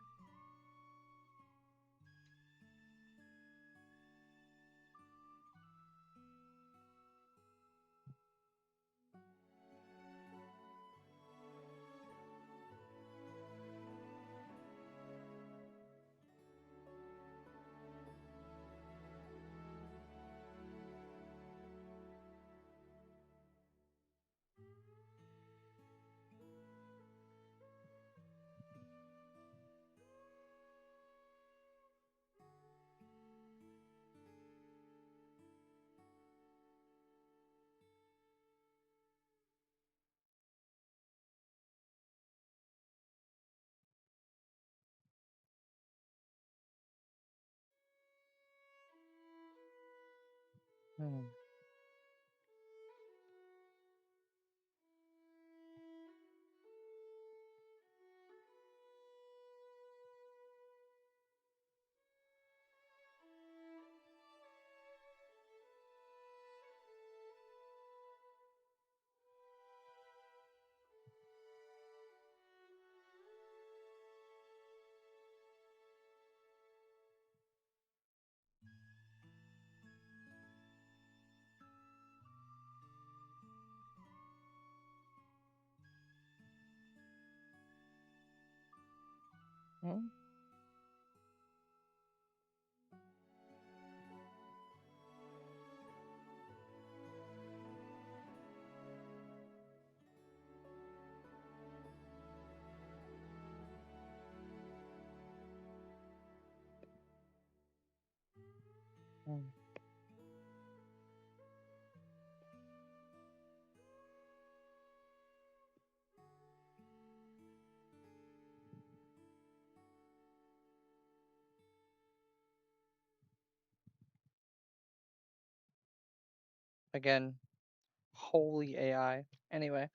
Hmm. Hmm? Again, holy AI. Anyway.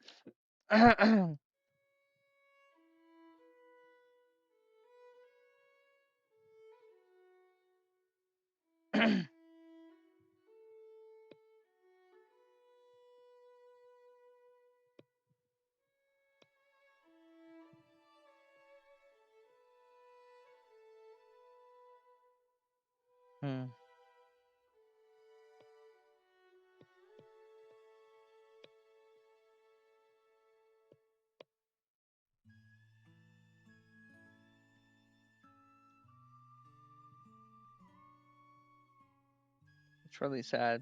Hmm, it's really sad.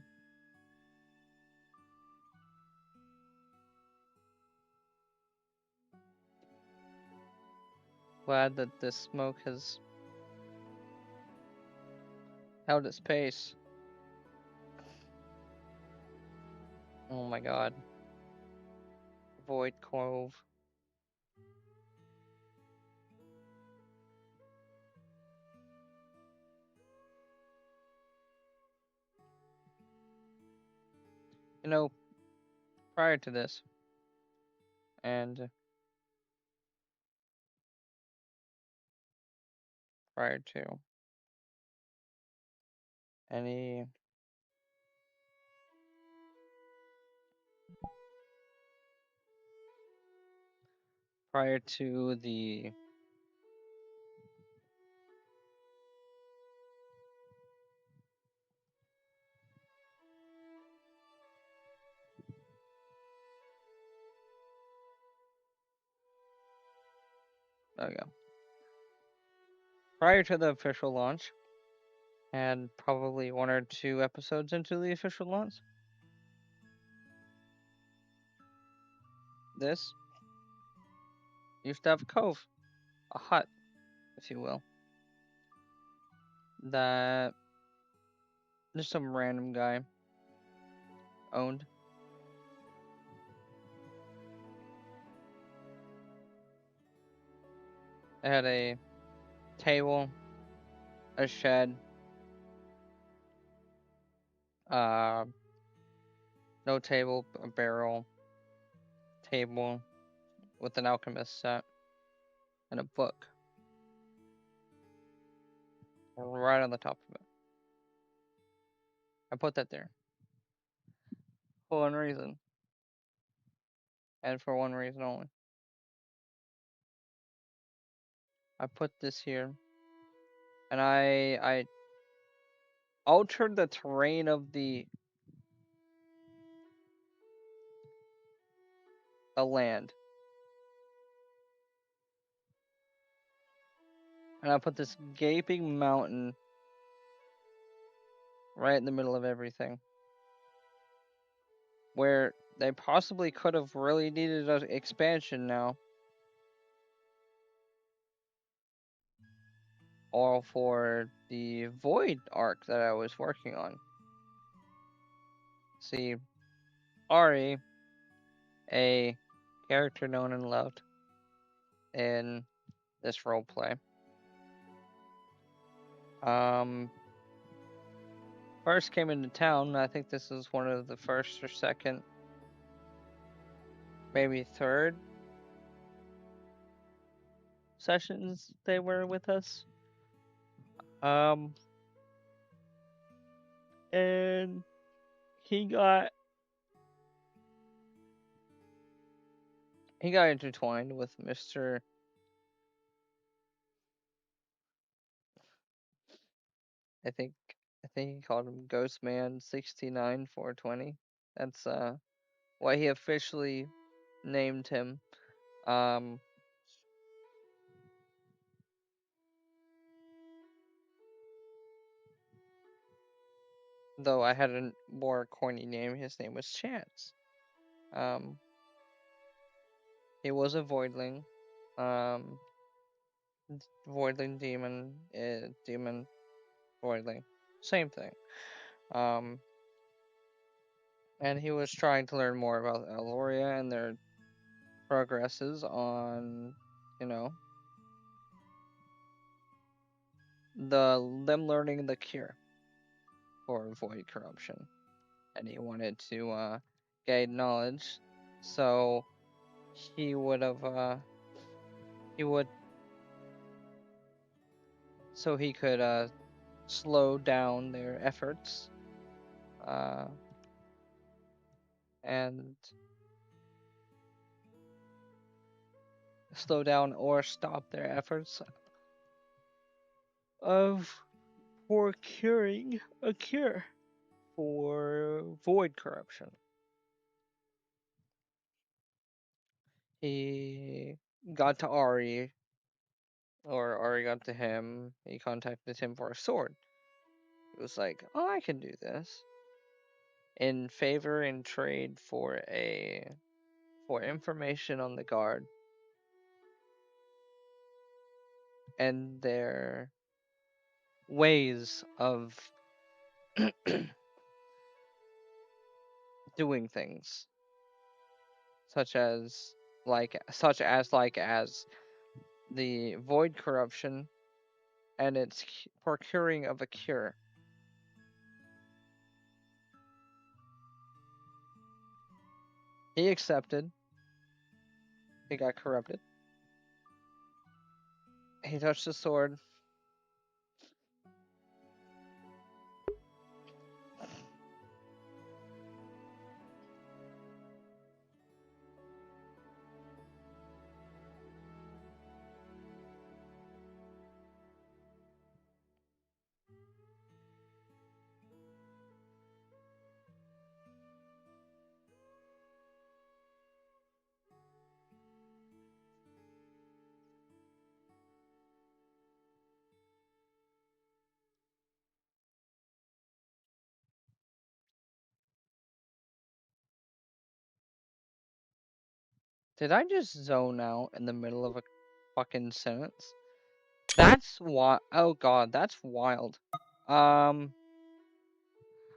Glad that this smoke has held its pace. Oh my god. Void Cove. You know, prior to this, and prior to any, prior to the, oh yeah, prior to the official launch, and probably 1 or 2 episodes into the official launch, this used to have a cove, a hut, if you will, that just some random guy owned. It had a table, a shed, uh, no table, a barrel, table with an alchemist set, and a book right on the top of it. I put that there for one reason, and for one reason only. I put this here, and I altered the terrain of the land, and I put this gaping mountain right in the middle of everything, where they possibly could have really needed an expansion now, or for the Void arc that I was working on. See, Ari, a character known and loved in this roleplay, um, first came into town. I think this is one of the first or second, maybe third sessions they were with us. Um, and he got he got intertwined with Mr. I think I think he called him Ghostman 69420. That's what he officially named him. Um, though I had a more corny name, his name was Chance. Um, he was a voidling. Um, voidling demon, demon voidling, same thing. Um, and he was trying to learn more about Alvoria and their progresses on, you know, them learning the cure for void corruption. and he wanted to gain knowledge. So he would have he would so he could slow down their efforts uh, and slow down or stop their efforts of procuring a cure for void corruption. He got to Ari, or Ari got to him. He contacted him for a sword. It was like, oh, I can do this. In favor and trade for information on the guard and their ways of doing things, such as as the void corruption and its procuring of a cure. He accepted. He got corrupted. He touched the sword. Did I just zone out in the middle of a fucking sentence? That's why. Oh god, that's wild.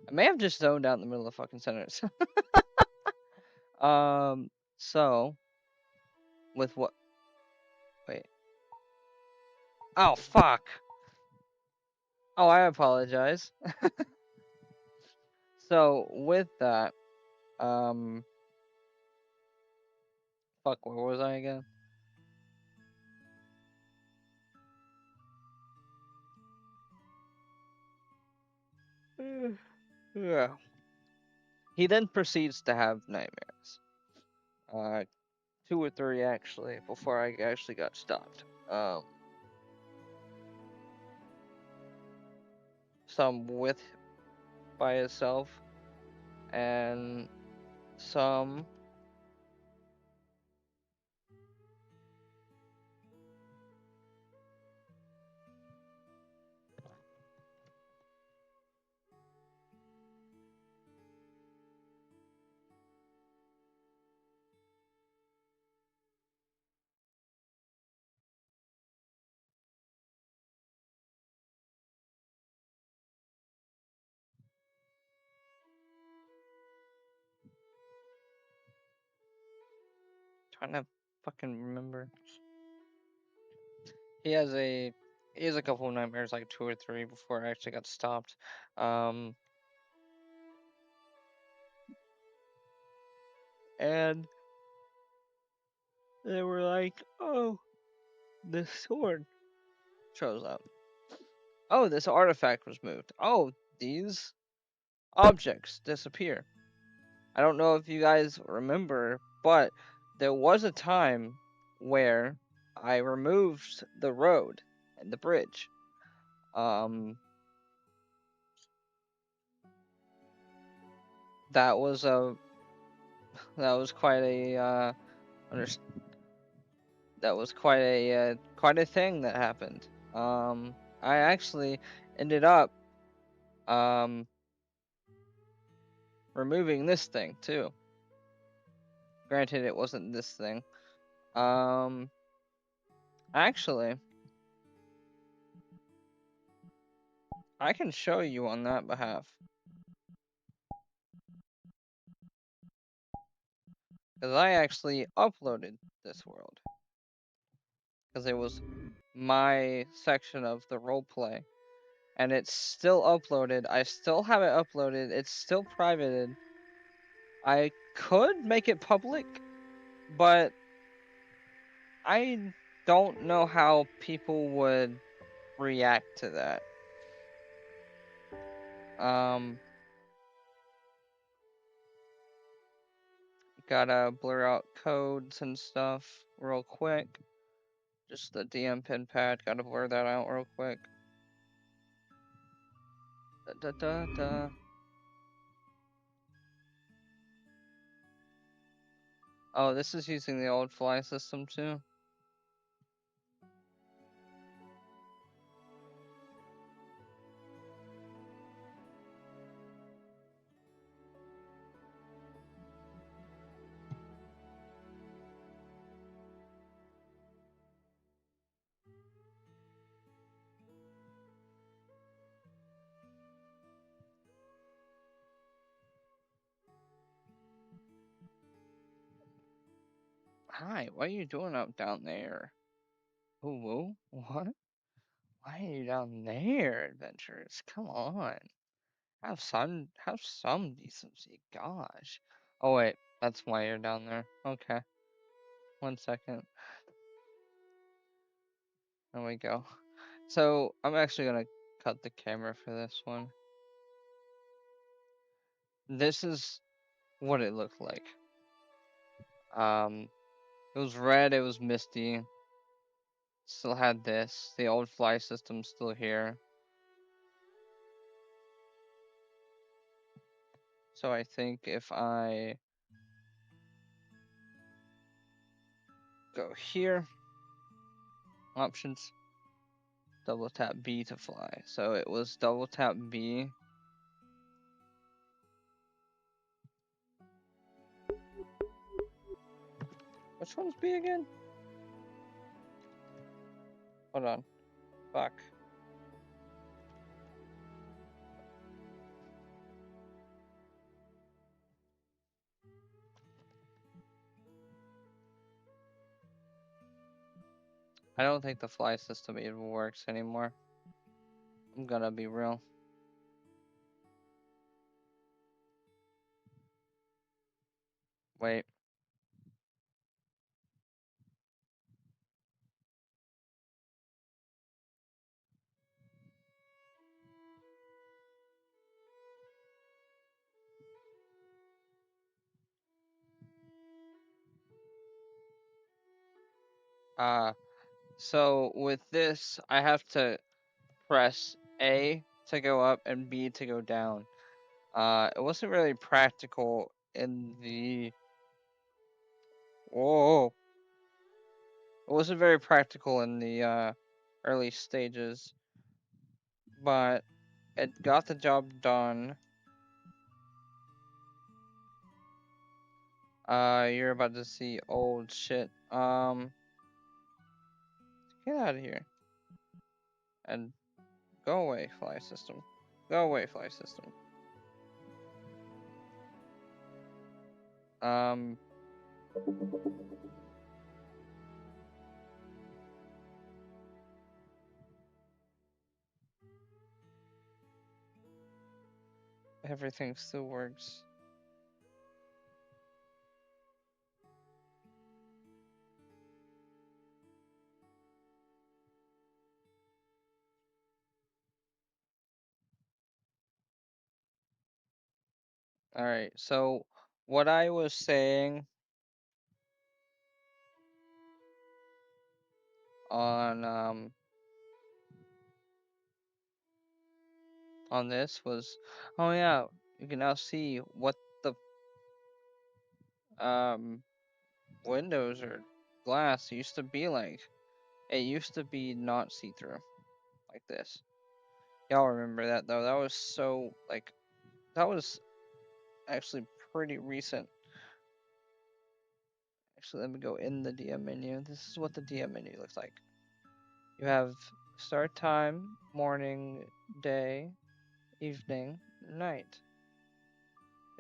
I may have just zoned out in the middle of the fucking sentence. um. So with what? Wait. Oh fuck. Oh, I apologize. So with that, um, fuck. Where was I again? Yeah. He then proceeds to have nightmares. Uh, two or three actually before I actually got stopped. Some with by itself, and some trying to fucking remember. He has a he has a couple of nightmares, like two or three, before I actually got stopped. Um, and they were like, "Oh, the sword shows up. Oh, this artifact was moved. Oh, these objects disappear." I don't know if you guys remember, but there was a time where I removed the road and the bridge. Um, that was a that was quite a under, that was quite a thing that happened. I actually ended up um removing this thing too. Granted, it wasn't this thing. Um, actually, I can show you on that behalf because I actually uploaded this world because it was my section of the role play, and it's still uploaded. I still have it uploaded. It's still privated. I could make it public, but I don't know how people would react to that. Um, Gotta blur out codes and stuff real quick. Just the DM pin pad, gotta blur that out real quick. Da da da da. Oh, this is using the old fly system too. Hi, what are you doing up down there? Ooh, what? Why are you down there, adventurers? Come on. Have some decency. Gosh. Oh wait, that's why you're down there. Okay. 1 second. There we go. So I'm actually gonna cut the camera for this one. This is what it looked like. Um, it was red. It was misty. Still had this. The old fly system's still here. So I think if I go here, options, double tap B to fly. So it was double tap B. Which one's B again? Hold on. Fuck. I don't think the fly system even works anymore. I'm gonna be real. Wait. So with this, I have to press A to go up and B to go down. It wasn't really practical in the. Whoa. It wasn't very practical in the early stages, but it got the job done. You're about to see old shit. Get out of here and go away, fly system. Go away, fly system. Um, Everything still works. All right. So what I was saying on on this was, oh yeah, you can now see what the um windows or glass used to be like. It used to be not see-through like this. Y'all remember that though? That was so like that was actually pretty recent. Actually, let me go in the DM menu. This is what the DM menu looks like. You have start time, morning, day, evening, night.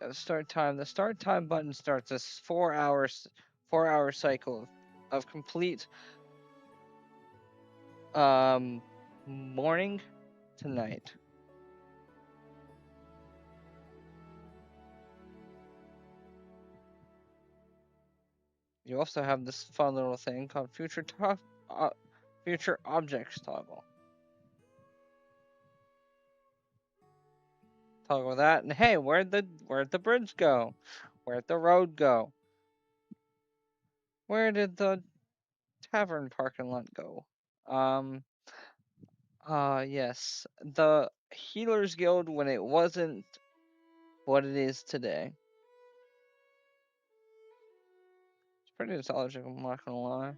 Yeah, the start time. The start time button starts this 4 hours, 4 hour cycle of complete morning tonight. You also have this fun little thing called future objects toggle. Toggle that, and hey, where'd the bridge go? Where'd the road go? Where did the tavern parking lot go? Um, yes, the Healers Guild when it wasn't what it is today. It's pretty nostalgic, I'm not gonna lie.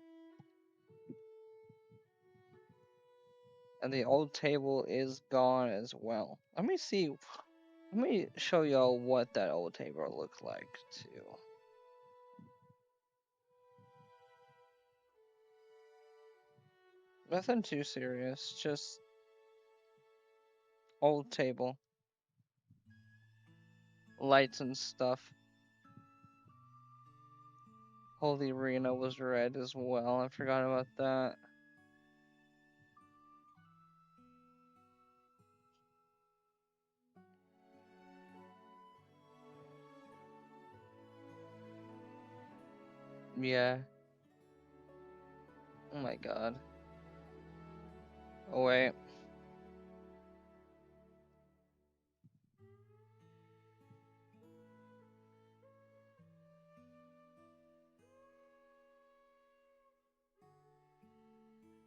And the old table is gone as well. Let me see. Let me show y'all what that old table looked like too. Nothing too serious, just old table, lights and stuff. Holy Arena was red as well. I forgot about that. Yeah. Oh my god. Oh wait.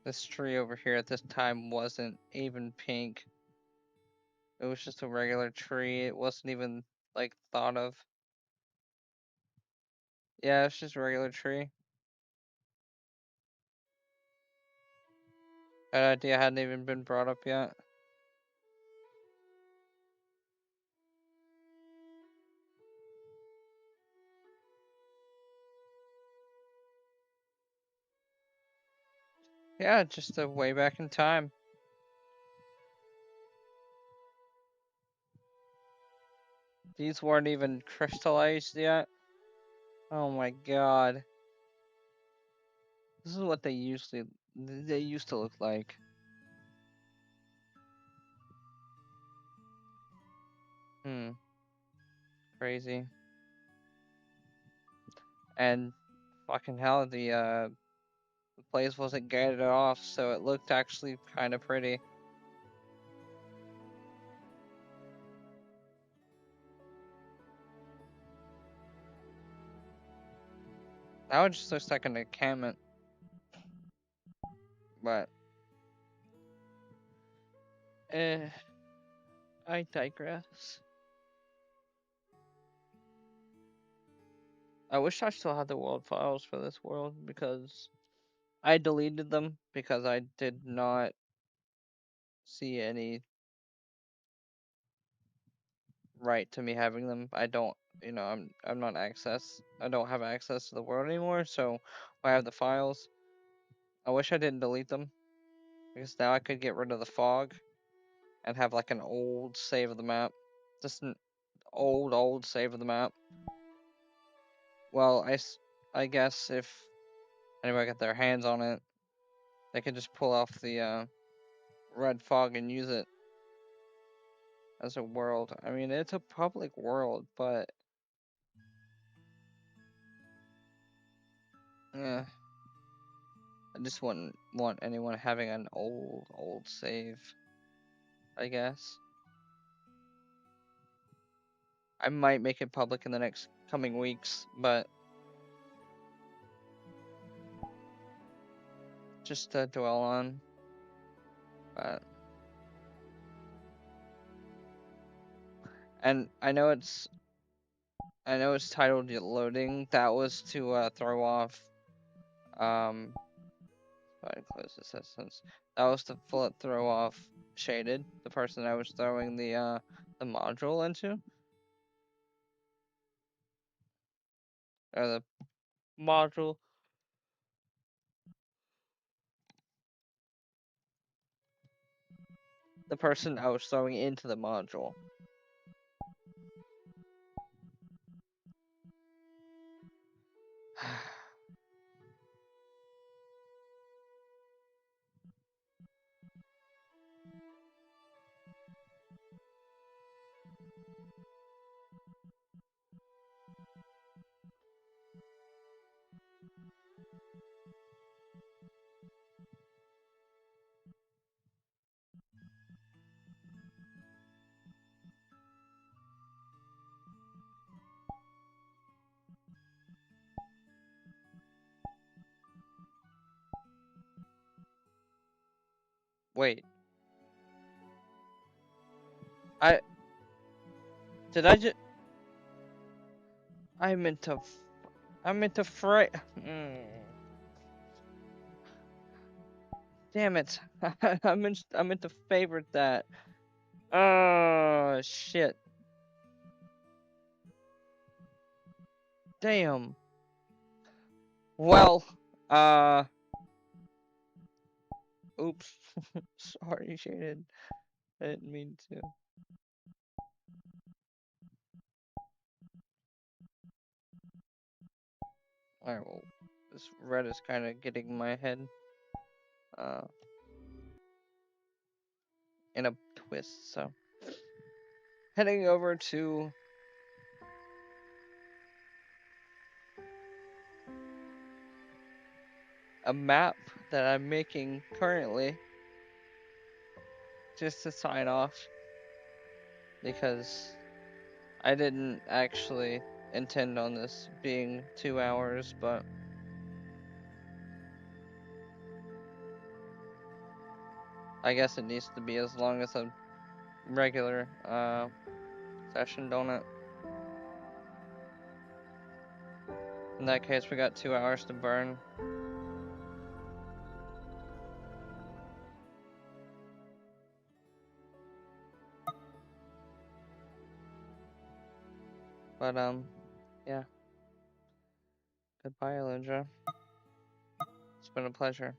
This tree over here at this time wasn't even pink. It was just a regular tree. It wasn't even like thought of. Yeah, it's just a regular tree. That idea hadn't even been brought up yet. Yeah, just a way back in time. These weren't even crystallized yet. Oh my god. This is what they used to look like. Hmm. Crazy. And fucking hell, the place wasn't gated off, so it looked actually kind of pretty. Now it just looks like an encampment. But eh, I digress. I wish I still had the world files for this world because I deleted them because I did not see any right to me having them. I don't, I'm not access. I don't have access to the world anymore, so I have the files. I wish I didn't delete them because now I could get rid of the fog and have like an old save of the map. Just an old save of the map. Well, I guess if anybody got their hands on it, they could just pull off the red fog and use it as a world. I mean, it's a public world, but yeah, I just wouldn't want anyone having an old save, I guess. I might make it public in the next coming weeks, but just to dwell on. But and I know it's titled loading. That was to throw off I close this instance. That was to throw off Shaded, the person I was throwing the module into. Or the module. The person I was throwing into the module. Wait, I did I just I meant to I meant to fry. Damn it! I meant to favorite that. Oh shit! Damn. Well, uh, oops. Sorry, Shaded. I didn't mean to. Alright, well, this red is kind of getting my head, uh, in a twist, so. Heading over to a map that I'm making currently, just to sign off, because I didn't actually intend on this being 2 hours, but I guess it needs to be as long as a regular, session, don't it? In that case, we got 2 hours to burn. But, yeah. Goodbye, Alindra. It's been a pleasure.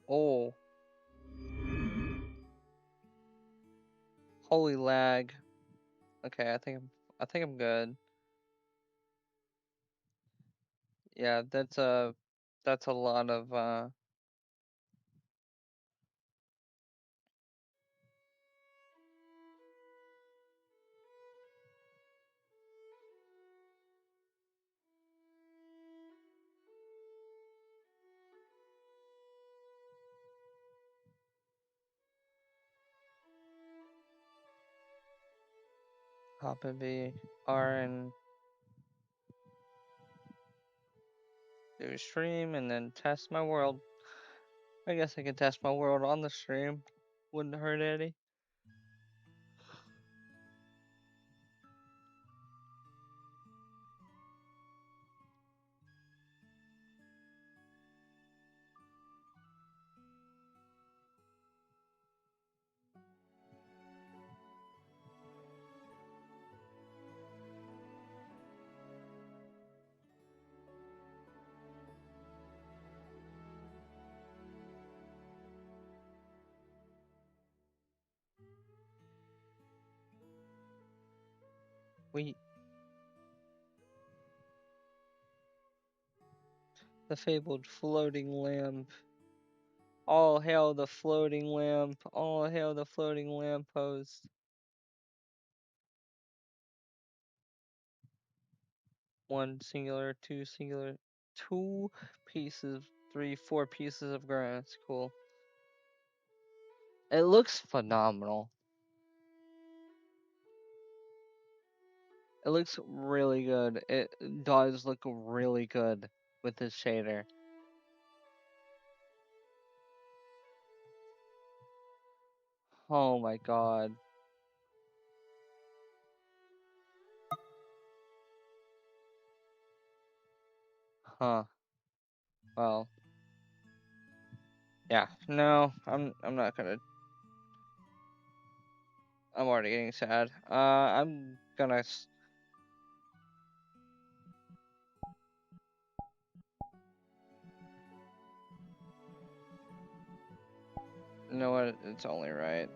Oh, holy lag. Okay, I think I'm good. Yeah, that's a lot of hop and VR and do a stream and then test my world. I guess I can test my world on the stream. Wouldn't hurt any. We the fabled floating lamp. All hail the floating lamp. All hail the floating lamppost. One singular, two singular, two pieces, three, four pieces of grass. Cool. It looks phenomenal. It looks really good. It does look really good with this shader. Oh my god. Huh. Well. Yeah. No, I'm not gonna. I'm already getting sad. I'm gonna. You know what? It's only right.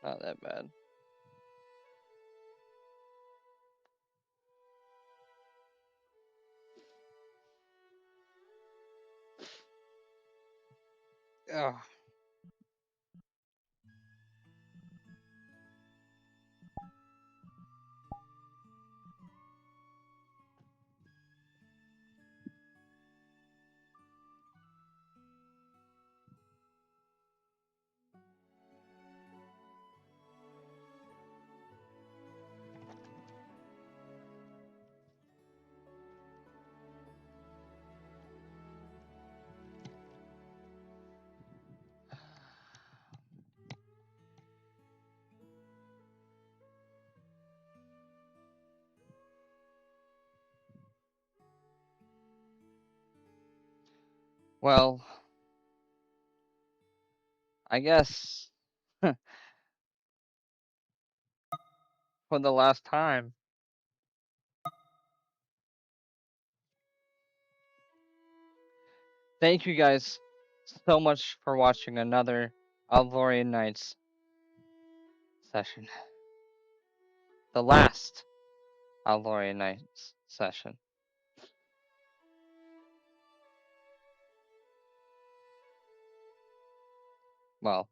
Not that bad. Ugh. Well, I guess for the last time, thank you guys so much for watching another Alvorian Nights session. The last Alvorian Nights session. Well,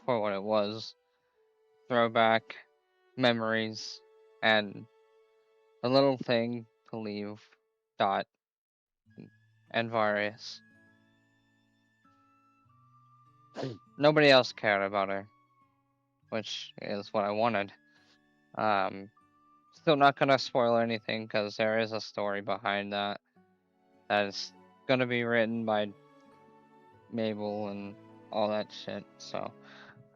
for what it was. Throwback, memories, and a little thing to leave Dot and Varius. Nobody else cared about her, which is what I wanted. Um, Still not gonna spoil anything because there is a story behind that that is gonna be written by Mabel and all that shit. So,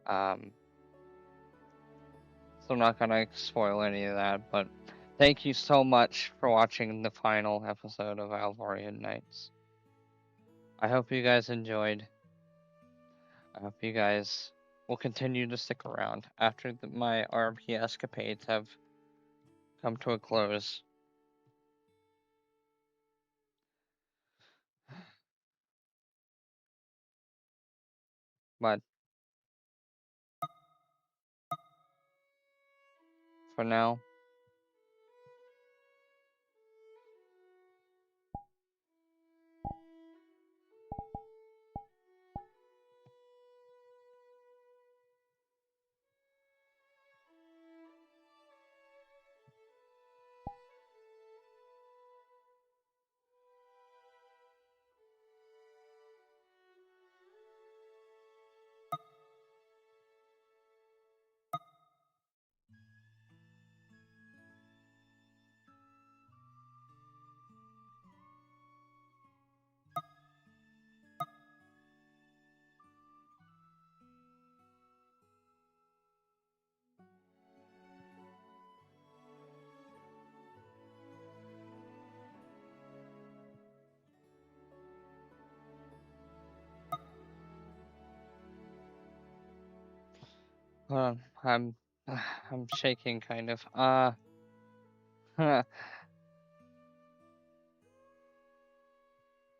um, I'm not gonna spoil any of that. But thank you so much for watching the final episode of Alvorian Nights. I hope you guys enjoyed. I hope you guys will continue to stick around after my RP escapades have come to a close. But for now, I'm I'm shaking kind of.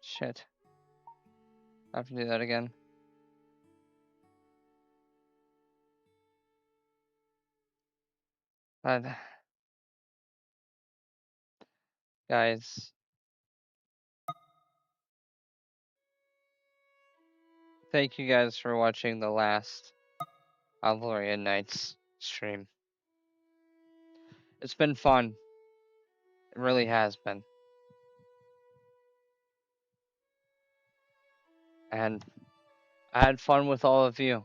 Shit. I have to do that again. But guys, thank you guys for watching the last Alvorian Nights stream. It's been fun. It really has been. And I had fun with all of you.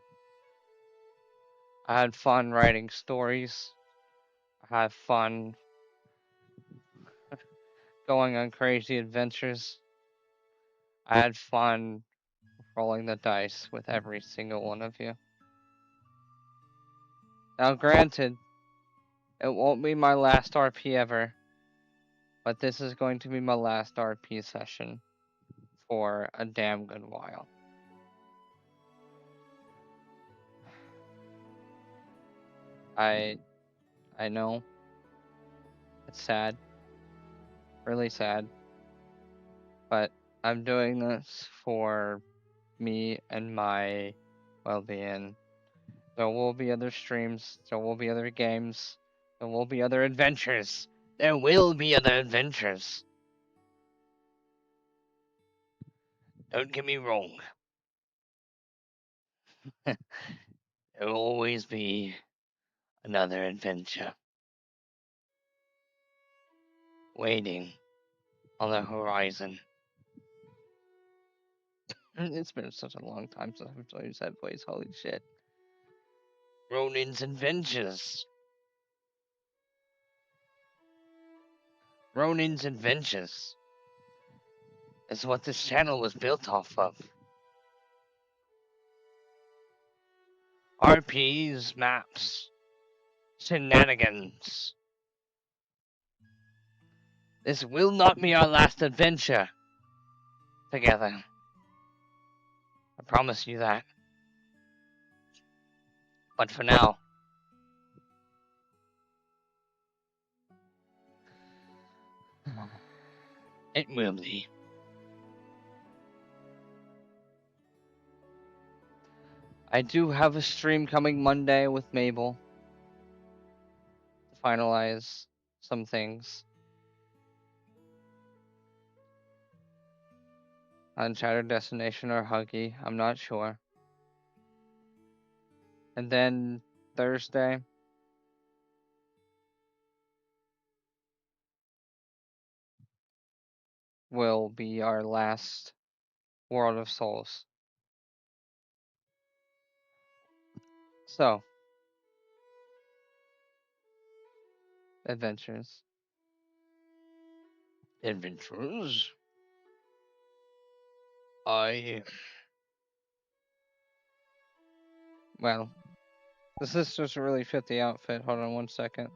I had fun writing stories. I had fun going on crazy adventures. I had fun rolling the dice with every single one of you. Now, granted, it won't be my last RP ever, but this is going to be my last RP session for a damn good while. I I know it's sad, really sad, but I'm doing this for me and my well-being There will be other streams. There will be other games. There will be other adventures. There will be other adventures. Don't get me wrong. There will always be another adventure waiting on the horizon. It's been such a long time since I've played that place. Holy shit. Ronin's Adventures. Ronin's Adventures is what this channel was built off of. RPs, maps, shenanigans. This will not be our last adventure together. I promise you that. But for now, it will be. I do have a stream coming Monday with Mabel to finalize some things on Shattered Destination or Huggy. I'm not sure. And then Thursday, will be our last World of Souls. So, adventures. Adventures? Well, the sisters really fit the outfit. Hold on one second.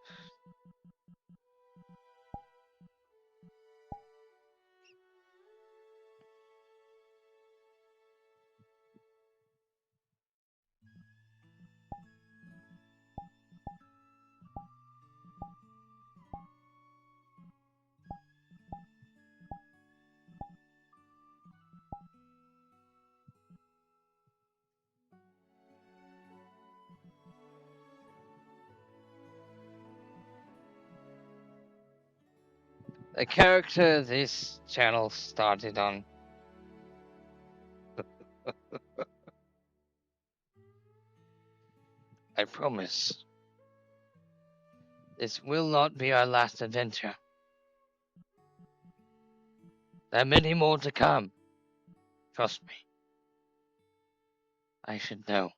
The character this channel started on. I promise. This will not be our last adventure. There are many more to come. Trust me. I should know.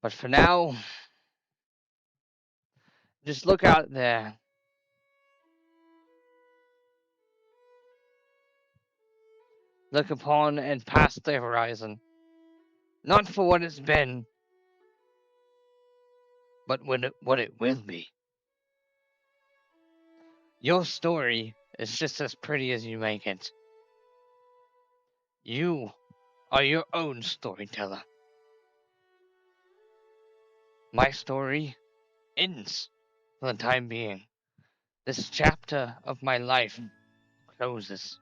But for now, just look out there. Look upon and past the horizon. Not for what it's been, but what it will be. Your story is just as pretty as you make it. You are your own storyteller. My story ends for the time being. This chapter of my life closes.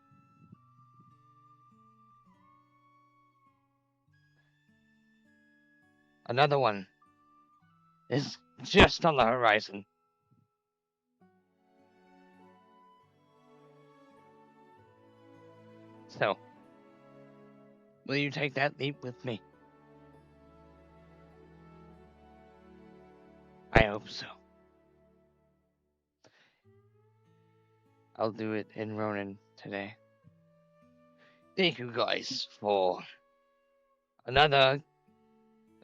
Another one is just on the horizon. So, will you take that leap with me? I hope so. I'll do it in Ronin today. Thank you guys for another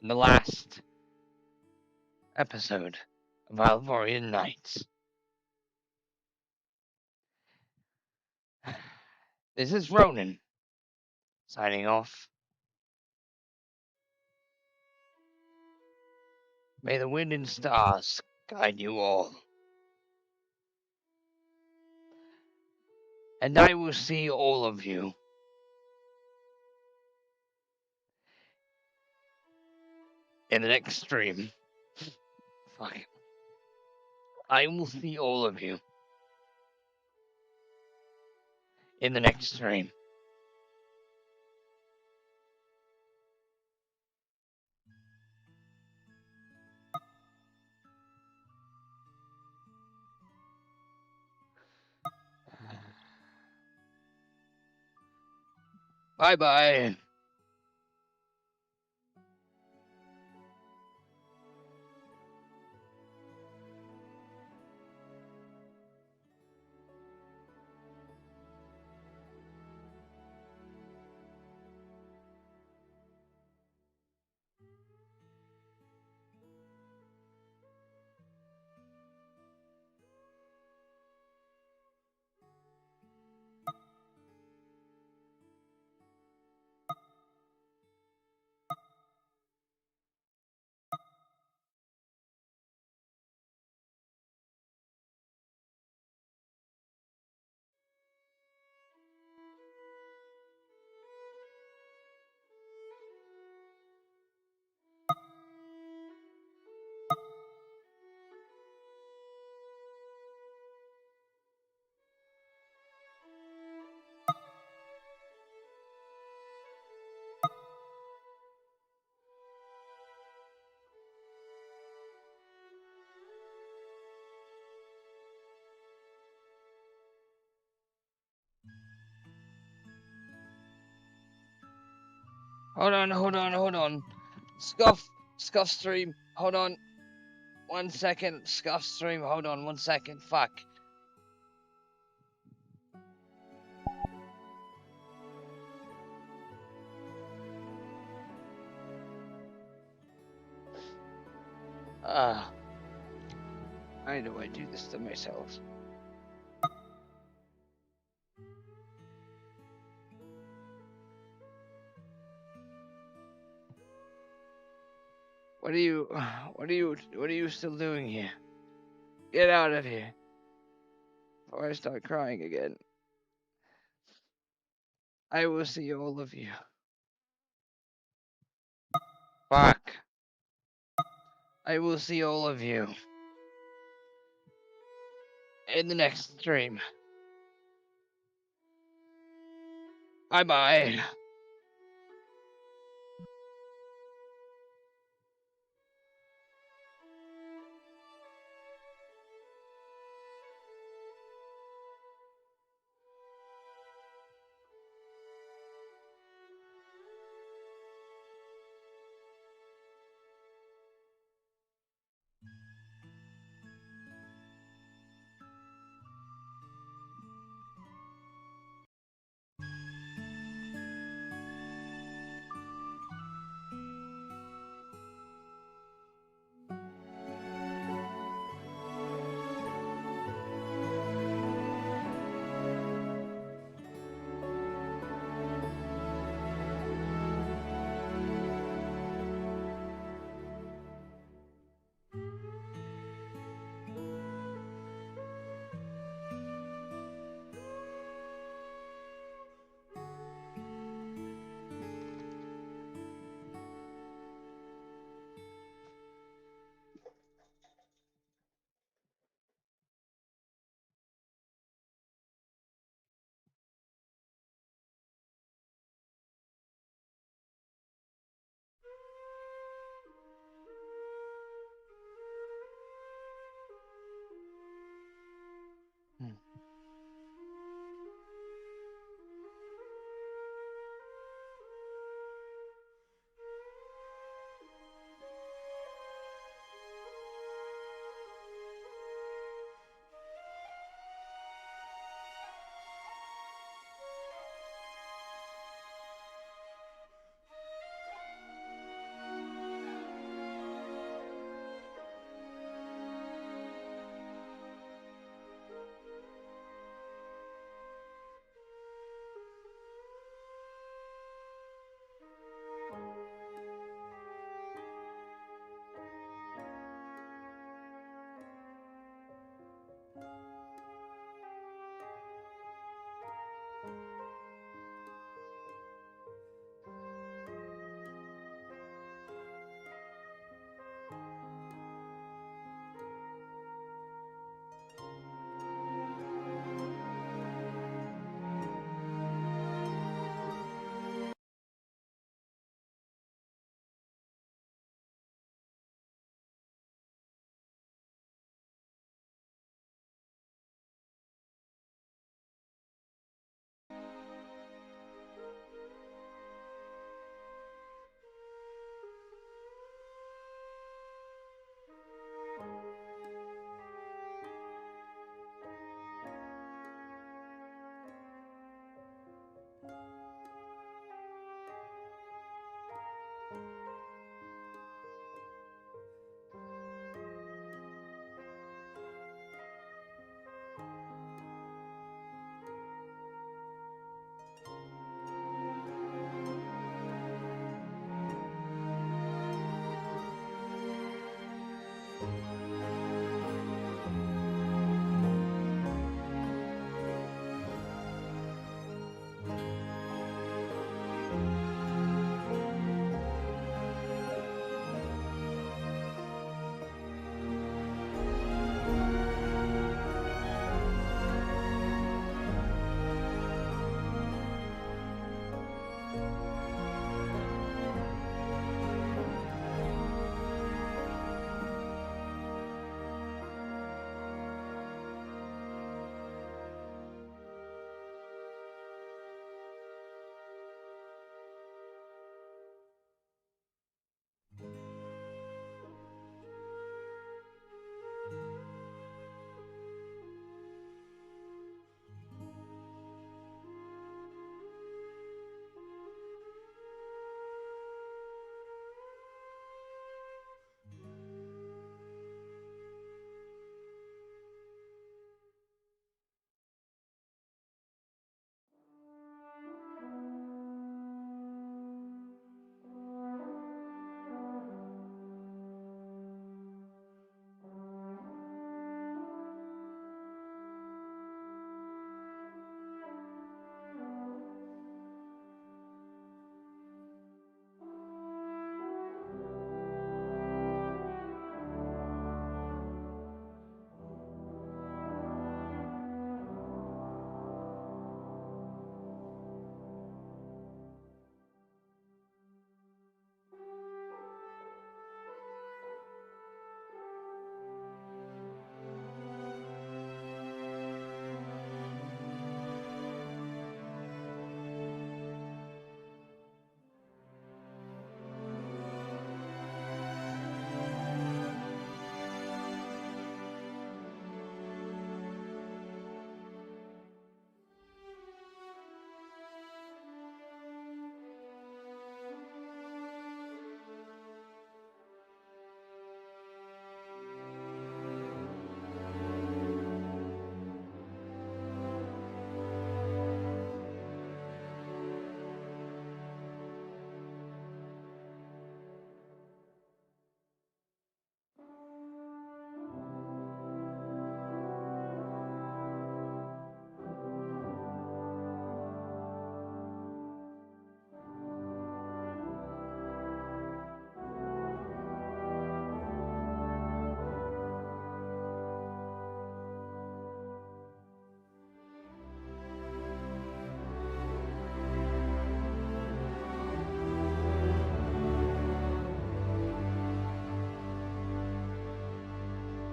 and the last episode of Alvorian Nights. This is Ronin, signing off. May the wind and stars guide you all. And I will see all of you in the next stream. Fuck. I will see all of you in the next stream. Bye bye. Hold on, hold on, hold on. Scuff stream. Hold on. 1 second. Scuff stream. Hold on 1 second. Fuck. Ah. Why do I do this to myself? What are you still doing here? Get out of here. Before I start crying again. I will see all of you. Fuck. I will see all of you in the next stream. Bye bye. Hmm.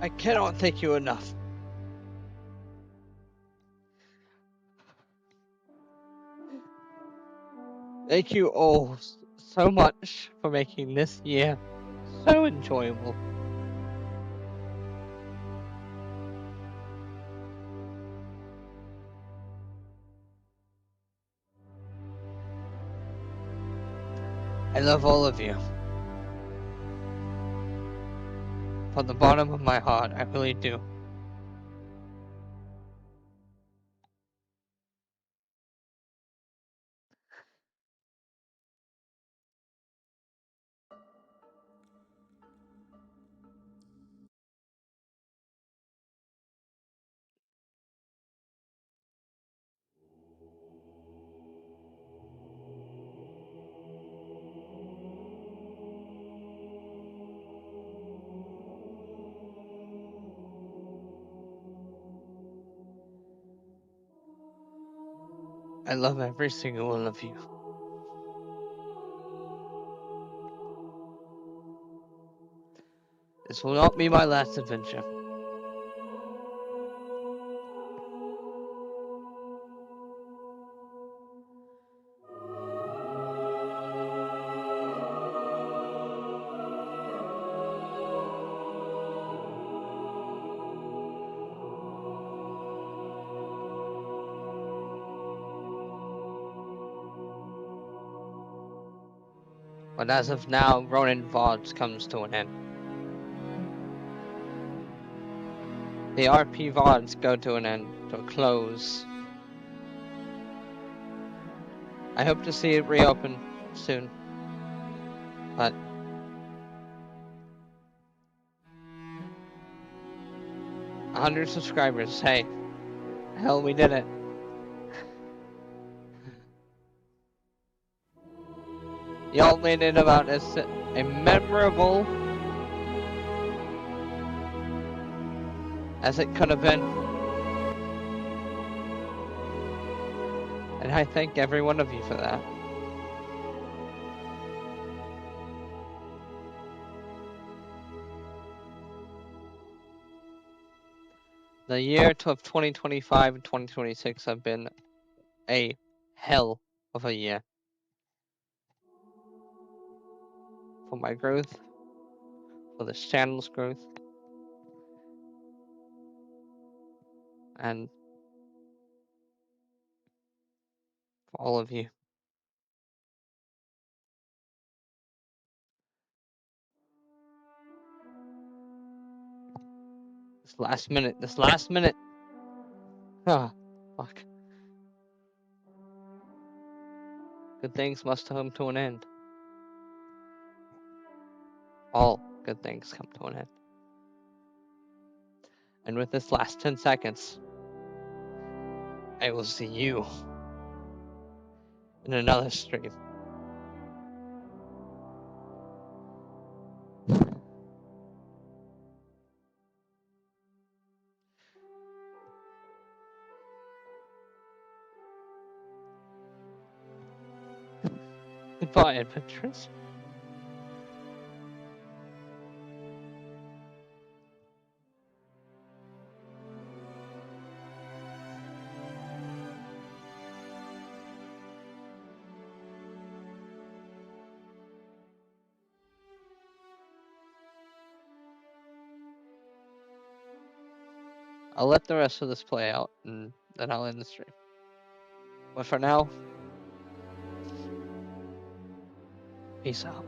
I cannot thank you enough. Thank you all so much for making this year so enjoyable. I love all of you. From the bottom of my heart, I really do. I love every single one of you. This will not be my last adventure. But as of now, Ronin VODs comes to an end. The RP VODs go to an end, to a close. I hope to see it reopen soon. But 100 subscribers, hey. Hell, we did it. Y'all made it about as a memorable as it could have been. And I thank every one of you for that. The year of 2025 and 2026 have been a hell of a year. For my growth, for this channel's growth, and for all of you. This last minute. Ah, fuck. Good things must come to an end. All good things come to an end. And with this last 10 seconds, I will see you in another stream. Goodbye, adventurers. I'll let the rest of this play out, and then I'll end the stream. But for now, peace out.